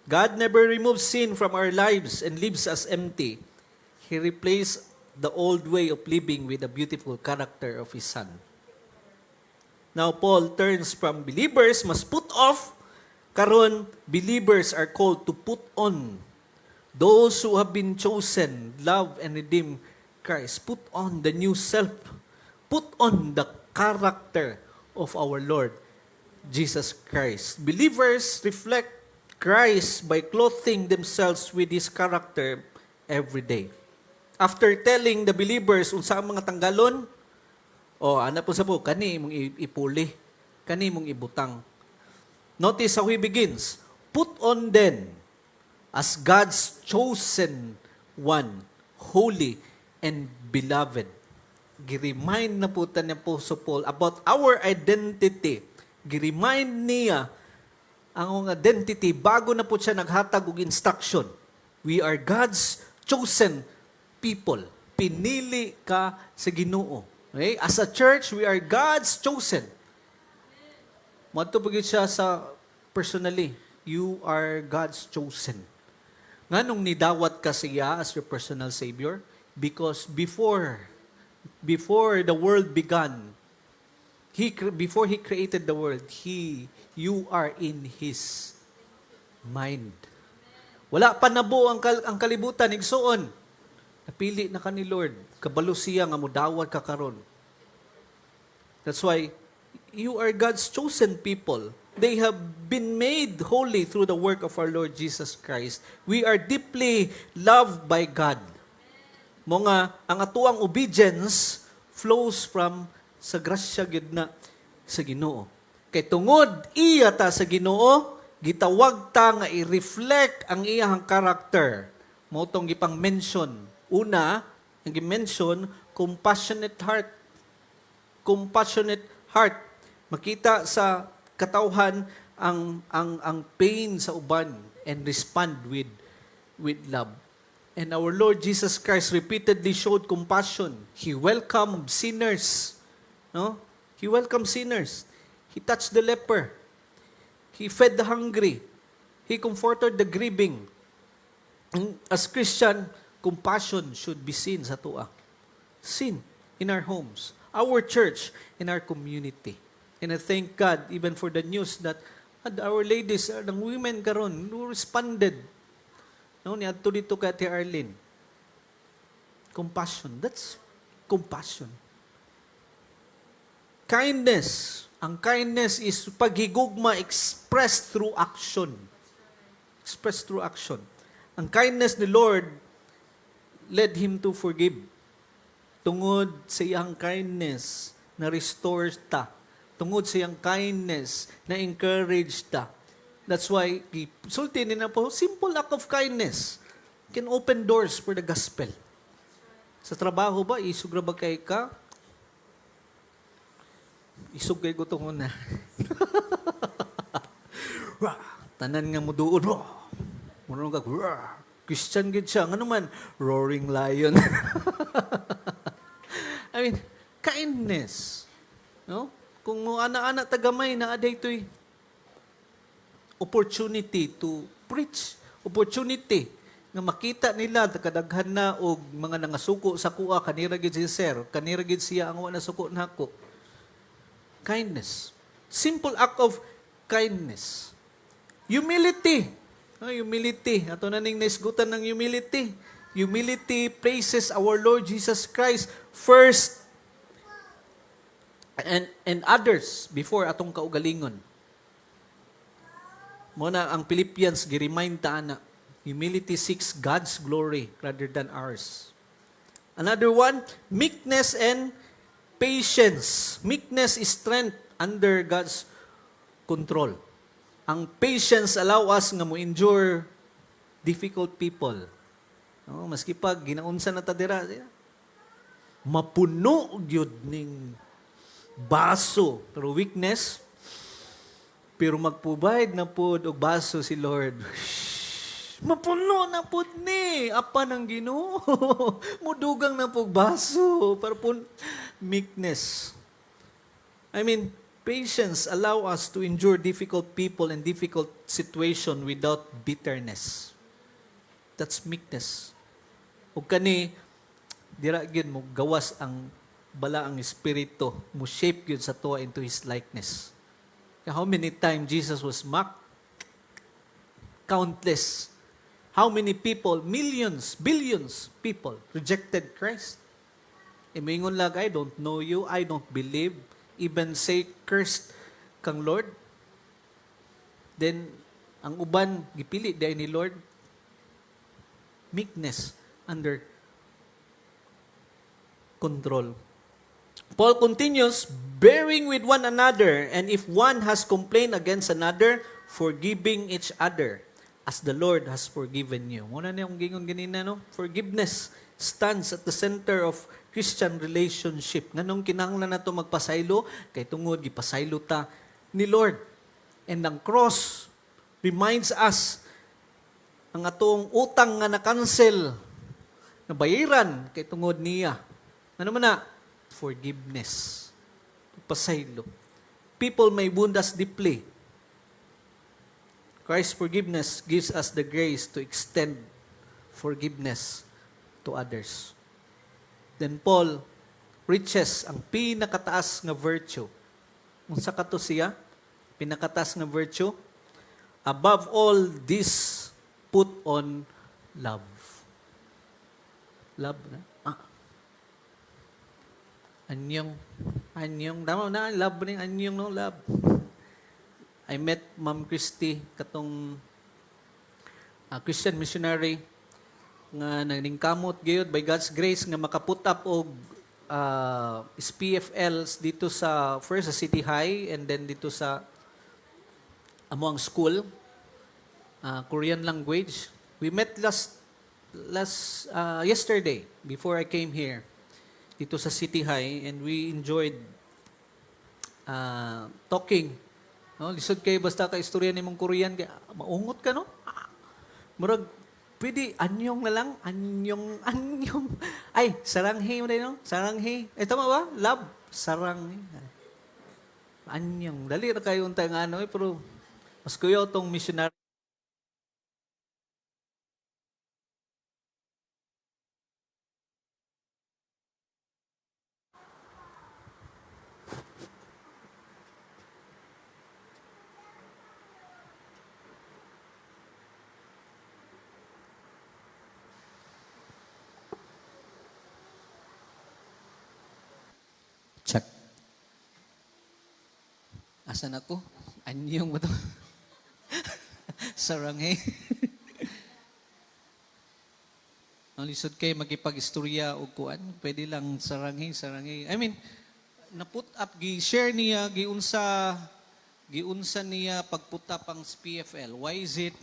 God never removes sin from our lives and leaves us empty. He replaced the old way of living with the beautiful character of His Son. Now, Paul turns from believers must put off, karon believers are called to put on. Those who have been chosen, love and redeem Christ. Put on the new self. Put on the character of our Lord Jesus Christ. Believers reflect Christ by clothing themselves with His character every day. After telling the believers unsa ang mga tanggalon, ana po sa po, kani mong ipuli, kani mong ibutang. Notice how he begins. Put on then, as God's chosen one, holy and beloved. Giremind na po ta ni Apostle Paul about our identity. Giremind niya ang identity bago na po siya naghatag og instruction. We are God's chosen people. Pinili ka sa Ginoo. Okay? As a church, we are God's chosen. Mato pagit siya sa personally, you are God's chosen. Nganong nidawat ka siya as your personal Savior? Because before the world began, before He created the world, you are in His mind. Wala pa nabo ang kalibutan, igsuon. Napili na ka ni Lord. Kabalo siya nga mudawat ka karon. That's why you are God's chosen people. They have been made holy through the work of our Lord Jesus Christ. We are deeply loved by God. Mga ang atuang obedience flows from sa grasya gid na sa Ginoo. Kay tungod iya ta sa Ginoo, gitawag ta nga i-reflect ang iyang character. Mao tong gipang mention. Una, ang gi-mention, compassionate heart. Compassionate heart. Makita sa katawhan ang pain sa uban and respond with love. And our Lord Jesus Christ repeatedly showed compassion. He welcomed sinners. No? He welcomed sinners. He touched the leper. He fed the hungry. He comforted the grieving. As Christian, compassion should be seen sa tuwa. Seen in our homes, our church, in our community. And I thank God even for the news that our ladies, ng women karon, who responded. No, niadto dito kay Ate Arlene. Compassion. That's compassion. Kindness. Ang kindness is paghigugma expressed through action. Expressed through action. Ang kindness ni Lord led Him to forgive. Tungod sa iyang kindness, na-restore ta. Tungod sa iyang kindness, na-encourage ta. That's why, sulti nila po, simple act of kindness can open doors for the gospel. Sa trabaho ba, isug ra ba kay ka? Isug kay gutong una. Tanan nga mo doon. Muna ka, Christian gid siya. Ano man, roaring lion. I mean, kindness. No? Kung mo ana-ana tagamay na aday to'y opportunity to preach. Opportunity nga makita nila kadaghan na og mga nangasuko sa kuha, kanira gid si sir, kanira gid siya ang wala suko nako. Kindness. Simple act of kindness. Humility. Humility. Ato na ning naisgutan ng humility. Humility praises our Lord Jesus Christ first and others before atong kaugalingon. Muna ang Philippians gi-remind ta na humility seeks God's glory rather than ours. Another one, meekness and patience. Meekness is strength under God's control. Ang patience allow us nga mo endure difficult people. No, maski pag ginaunsa na ta dira, mapuno gyud ning baso pero weakness, pero magprovide na pud og baso si Lord. Mapuno na pud ni apa ng Ginoo. Mudugang na pud baso para pud meekness. I mean, patience allow us to endure difficult people and difficult situation without bitterness. That's meekness. Ug kani dira gyud mo gawas ang bala ang espiritu, mo shape gyud sa tuwa into His likeness. How many times Jesus was mocked? Countless. How many people, millions, billions people rejected Christ? Imingon lang, I don't know you, I don't believe, even say cursed kang Lord. Then, ang uban, gipili dahil ni Lord, meekness under control. Paul continues, bearing with one another, and if one has complained against another, forgiving each other, as the Lord has forgiven you. Muna na yung gingon ganina, no? Forgiveness stands at the center of Christian relationship. Nganong kinahanglan na ito magpasaylo? Kay tungod, gipasaylo ta ni Lord. And ang cross reminds us ang atong utang nga na-cancel, na bayaran kay tungod niya. Ano man na? Forgiveness. Pasaylo. People may wound us deeply. Christ's forgiveness gives us the grace to extend forgiveness to others. Then Paul reaches ang pinakataas nga virtue. Unsa kato siya? Pinakataas nga virtue. Above all this, put on love. Love na? Anyong. Tama na, love rin. Anyong, no? Love. I met Ma'am Christy, katong Christian missionary, nga nagingkamot gayud by God's grace nga makaput up og SPFLs dito sa, first sa City High, and then dito sa among school, Korean language. We met yesterday, before I came here, dito sa City High, and we enjoyed talking. No, lisod kayo basta ka istorya ni mong Korean, maungot ka, no? Murag, pwede, anyong na lang, anyong. Ay, saranghe mo din, no? Saranghe. Tama ba? Love, saranghe. Anyong. Dali na kayo untay nga, pero mas kuyo itong missionary. Check. Asan ako? Anyong ba ito? Saranghe. Ang lisod kayo magipag-istorya o kuan, pwede lang saranghe. I mean, na-put up, gi-share niya, giunsa niya pag-put up ang PFL. Why is it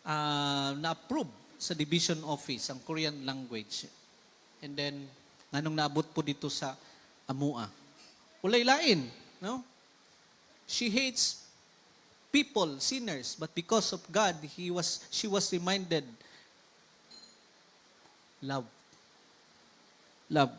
na-approve sa division office ang Korean language? And then, nganong naabot po dito sa Amua. Walay lain, no? She hates people, sinners, but because of God, she was reminded, love. Love.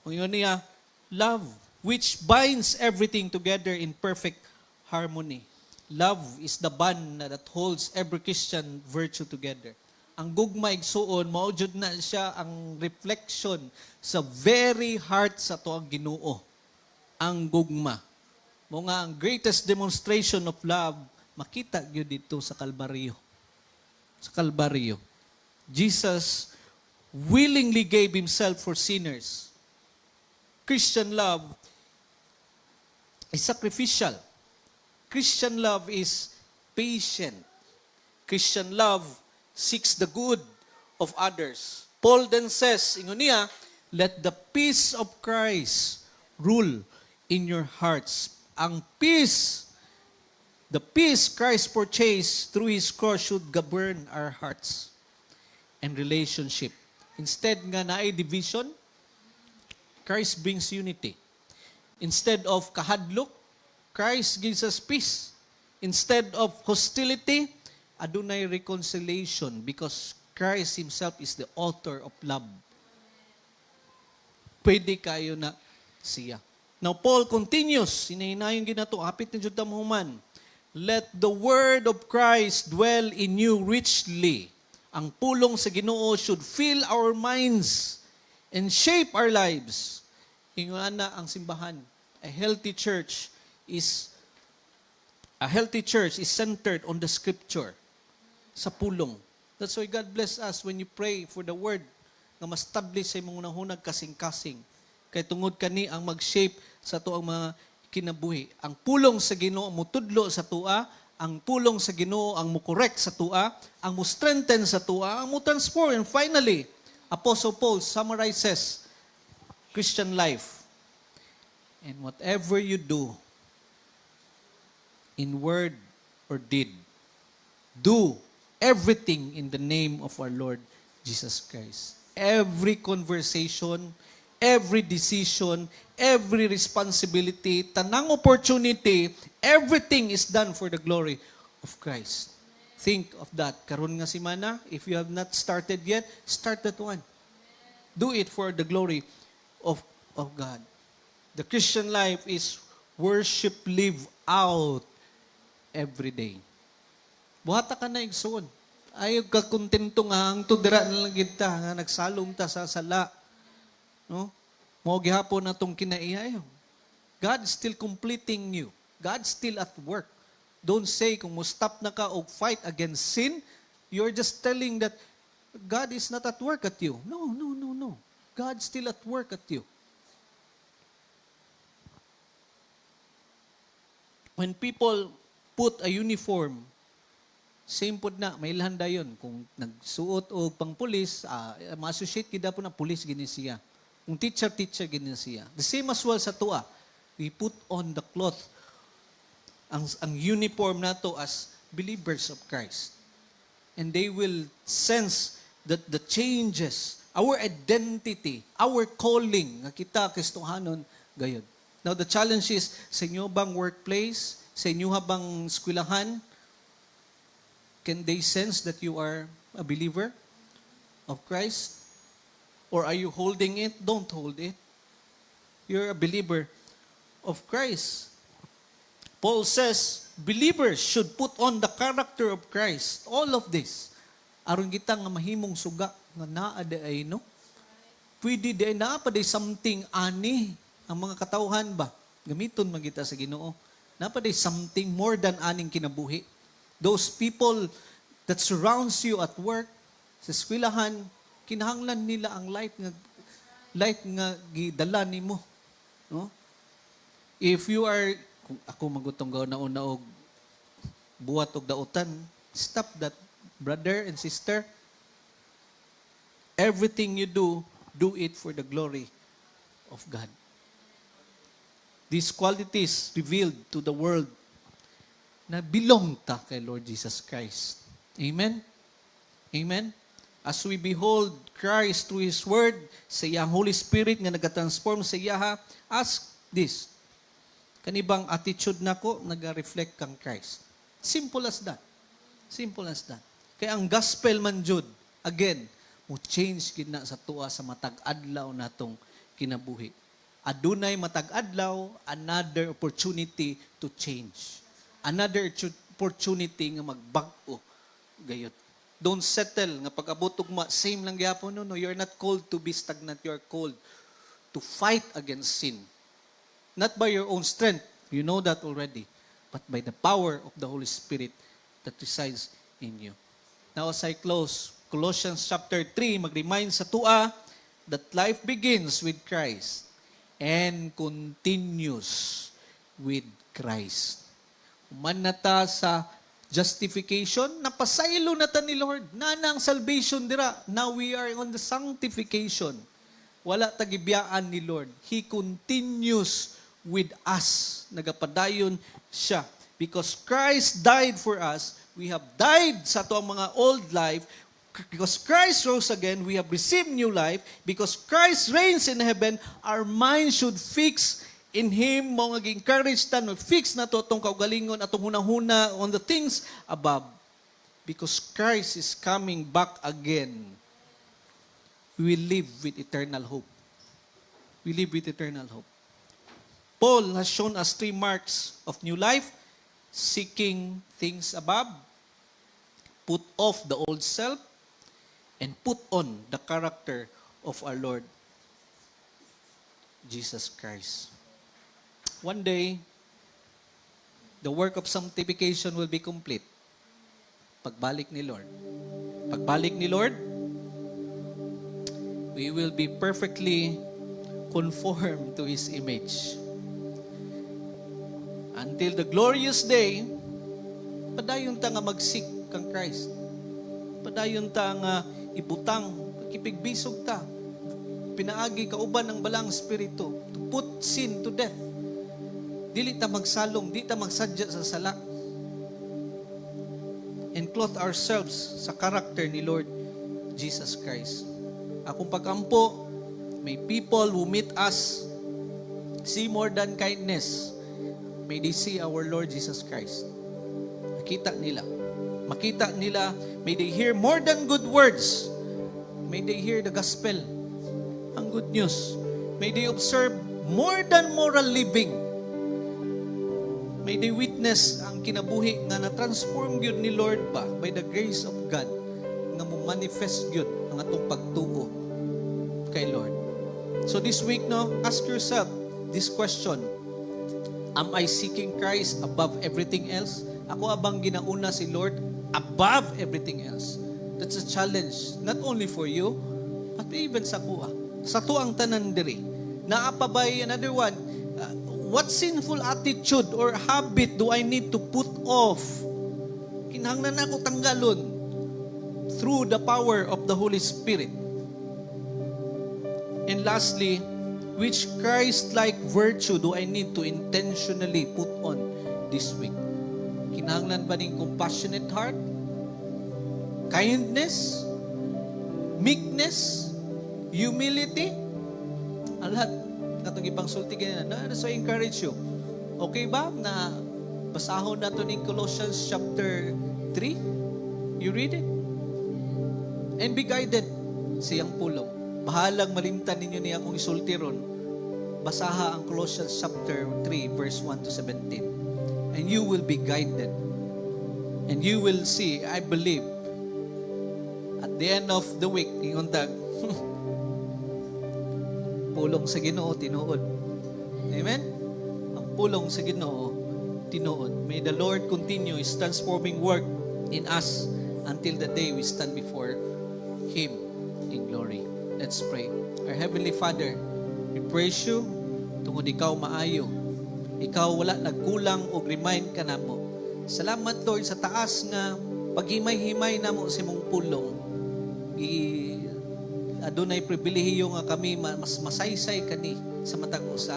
Kung yun niya, love, which binds everything together in perfect harmony. Love is the bond that holds every Christian virtue together. Ang gugma igsuon, maujud na siya ang reflection sa very heart sa tuang Ginoo. Ang gugma. Mo nga ang greatest demonstration of love, makita gyud dito sa Kalbaryo. Sa Kalbaryo. Jesus willingly gave Himself for sinners. Christian love is sacrificial. Christian love is patient. Christian love seeks the good of others. Paul then says, ingon niya, let the peace of Christ rule in your hearts. Ang peace, the peace Christ purchased through His cross should govern our hearts and relationship. Instead nga na ay division, Christ brings unity. Instead of kahadlok, Christ gives us peace. Instead of hostility, adunay reconciliation because Christ Himself is the author of love. Pwede kayo na siya. Now, Paul continues, hinahinayon ginato, hapit ni Jud tamuman, let the word of Christ dwell in you richly. Ang pulong sa Ginoo should fill our minds and shape our lives. Ingon na ang simbahan. A healthy church is centered on the scripture. Sa pulong. That's why God bless us when you pray for the word nga ma-establish sa imong nahunag kasing-kasing. Kay tungod kani ang mag-shape sa tuang mga kinabuhi. Ang pulong sa Ginoo mutudlo sa tua, ang pulong sa Ginoo ang mukorek sa tua, ang mo-strengthen sa tua, ang mo-transform. And finally, Apostle Paul summarizes Christian life. And whatever you do, in word or deed, do everything in the name of our Lord Jesus Christ. Every conversation, every decision, every responsibility, tanang opportunity, everything is done for the glory of Christ. Think of that. Karon nga simana, if you have not started yet, start that one. Do it for the glory of God. The Christian life is worship live out every day. Buhata ka na igsoon. Ayaw ka kontento nga ang tudira na lang kita nga nagsalong ta sa sala. No? Mo gihapon natong kinaiyayo. God is still completing you. God is still at work. Don't say kung mo stop na ka o fight against sin, you're just telling that God is not at work at you. No. God is still at work at you. When people put a uniform, same pod na, may ilhanda yun. Kung nagsuot o pang pulis, ma-associate kita po na pulis, gini siya. Kung teacher, gini siya. The same as well sa tua. We put on the cloth, ang uniform na to as believers of Christ. And they will sense that the changes, our identity, our calling, nga kita Kristohanon, gayod. Now the challenge is, sa inyo bang workplace, sa inyo bang eskwelahan, can they sense that you are a believer of Christ? Or are you holding it? Don't hold it. You're a believer of Christ. Paul says, believers should put on the character of Christ. All of this. Aron kita nga mahimong suga nga naa ay no? Pwede di ay naa pa di something ani ang mga katauhan ba? Gamiton magita sa Ginoo. Naa pa di something more than aning kinabuhi. Those people that surrounds you at work, sa eskwelahan, kinahanglan nila ang light nga gidala nimo. No? If you are, kung ako magutong gaw na una og buhat og dautan, stop that, brother and sister. Everything you do it for the glory of God. These qualities revealed to the world na belong ta kay Lord Jesus Christ. Amen? Amen? As we behold Christ through His Word, sa iyang Holy Spirit nga nagatransform sa iyaha, ask this. Kanibang attitude nako naga-reflect kang Christ. Simple as that. Simple as that. Kaya ang gospel man jud, again, mo change gid na sa tuwa sa matag adlaw natong kinabuhi. Adunay matag adlaw, another opportunity to change. Another opportunity nga magbag-o gayot. Don't settle nga pag-abot ugma same lang gyapon no. You're not called to be stagnant, you're called to fight against sin. Not by your own strength, you know that already, but by the power of the Holy Spirit that resides in you. Now as I close, Colossians chapter 3 mag-remind sa tua that life begins with Christ and continues with Christ. Human na ta sa justification, napasaylo na ta ni Lord. Nana ang salvation dira. Now we are on the sanctification. Wala tagibiyaan ni Lord. He continues with us. Nagapadayon siya. Because Christ died for us, we have died sa ato ang mga old life. Because Christ rose again, we have received new life. Because Christ reigns in heaven, our mind should fix in Him. Mo nga encourage ta, fix na to itong kaugalingon, atong hunahuna on the things above. Because Christ is coming back again. We live with eternal hope. We live with eternal hope. Paul has shown us 3 marks of new life: seeking things above, put off the old self, and put on the character of our Lord Jesus Christ. One day, the work of sanctification will be complete. Pagbalik ni Lord. Pagbalik ni Lord, we will be perfectly conformed to His image. Until the glorious day, padayon ta nga mag-seek kang Christ. Padayon ta nga ibutang, kipigbisog ta. Pinaagi kauban ang balang espiritu to put sin to death. Dili ta magsalong, di ta magsadya sa sala. And clothe ourselves sa character ni Lord Jesus Christ. Akong pagkampo, may people who meet us see more than kindness. May they see our Lord Jesus Christ. Makita nila, may they hear more than good words. May they hear the gospel, ang good news. May they observe more than moral living. May they witness ang kinabuhi nga na-transform gyud ni Lord ba by the grace of God, nga mo manifest gyud ang atong pagtuo kay Lord. So this week, ask yourself this question: am I seeking Christ above everything else? Ako abang ginauna si Lord above everything else? That's a challenge, not only for you, but even sa kuha. Sa tuang tanan diri. Naapabay, another one, what sinful attitude or habit do I need to put off? Kinahanglan ako tanggalon through the power of the Holy Spirit. And lastly, which Christ-like virtue do I need to intentionally put on this week? Kinahanglan ba ning compassionate heart? Kindness? Meekness? Humility? Lahat natong ipang sulti ganyan. So I encourage you. Okay ba na basahon nato ning Colossians chapter 3? You read it? And be guided siyang pulong. Bahalang malimtan ninyo niya kung isulti ron. Basaha ang Colossians chapter 3 verse 1 to 17. And you will be guided. And you will see, I believe, at the end of the week, inguntag, pulong sa Ginoo, tinuod. Amen? Ang pulong sa Ginoo, tinuod. May the Lord continue His transforming work in us until the day we stand before Him in glory. Let's pray. Our Heavenly Father, we praise You tungod Ikaw maayo. Ikaw wala nagkulang o remind ka namo. Salamat Lord sa taas nga paghimay-himay namo sa imong pulong. Adunay pribilehiyo nga kami mas masaysay kani sa matag usa.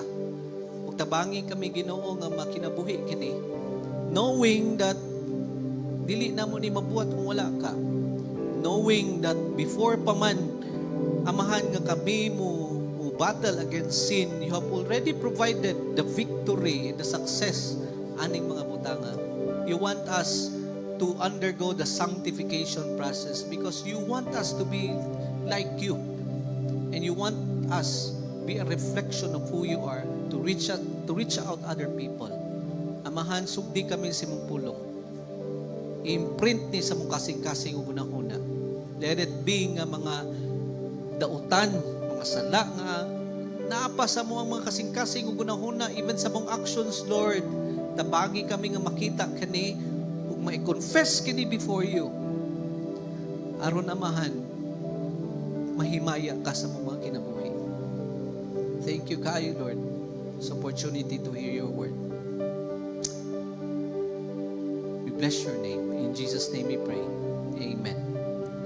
Ug tabangi kami Ginoo nga makinabuhi kini, knowing that dili namo ni mabuhat kung wala ka. Knowing that before pa man amahan nga kami mo battle against sin, You have already provided the victory and the success aning mga butanga. You want us to undergo the sanctification process because You want us to be like You. And You want us be a reflection of who You are to reach out other people. Amahan, sugdi kami sa imong pulong. I-imprint ni sa mong kasing-kasing una-una. Let it be nga mga dautan, mga sala nga naapa sa mo ang mga kasing-kasing una-una, even sa mong actions, Lord. Tabangi kami nga makita kani ug mai-confess kini before You. Aron amahan, mahimaya ka sa mga kinabuhi. Thank You kayo, Lord, sa opportunity to hear Your word. We bless Your name. In Jesus' name we pray. Amen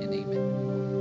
and amen.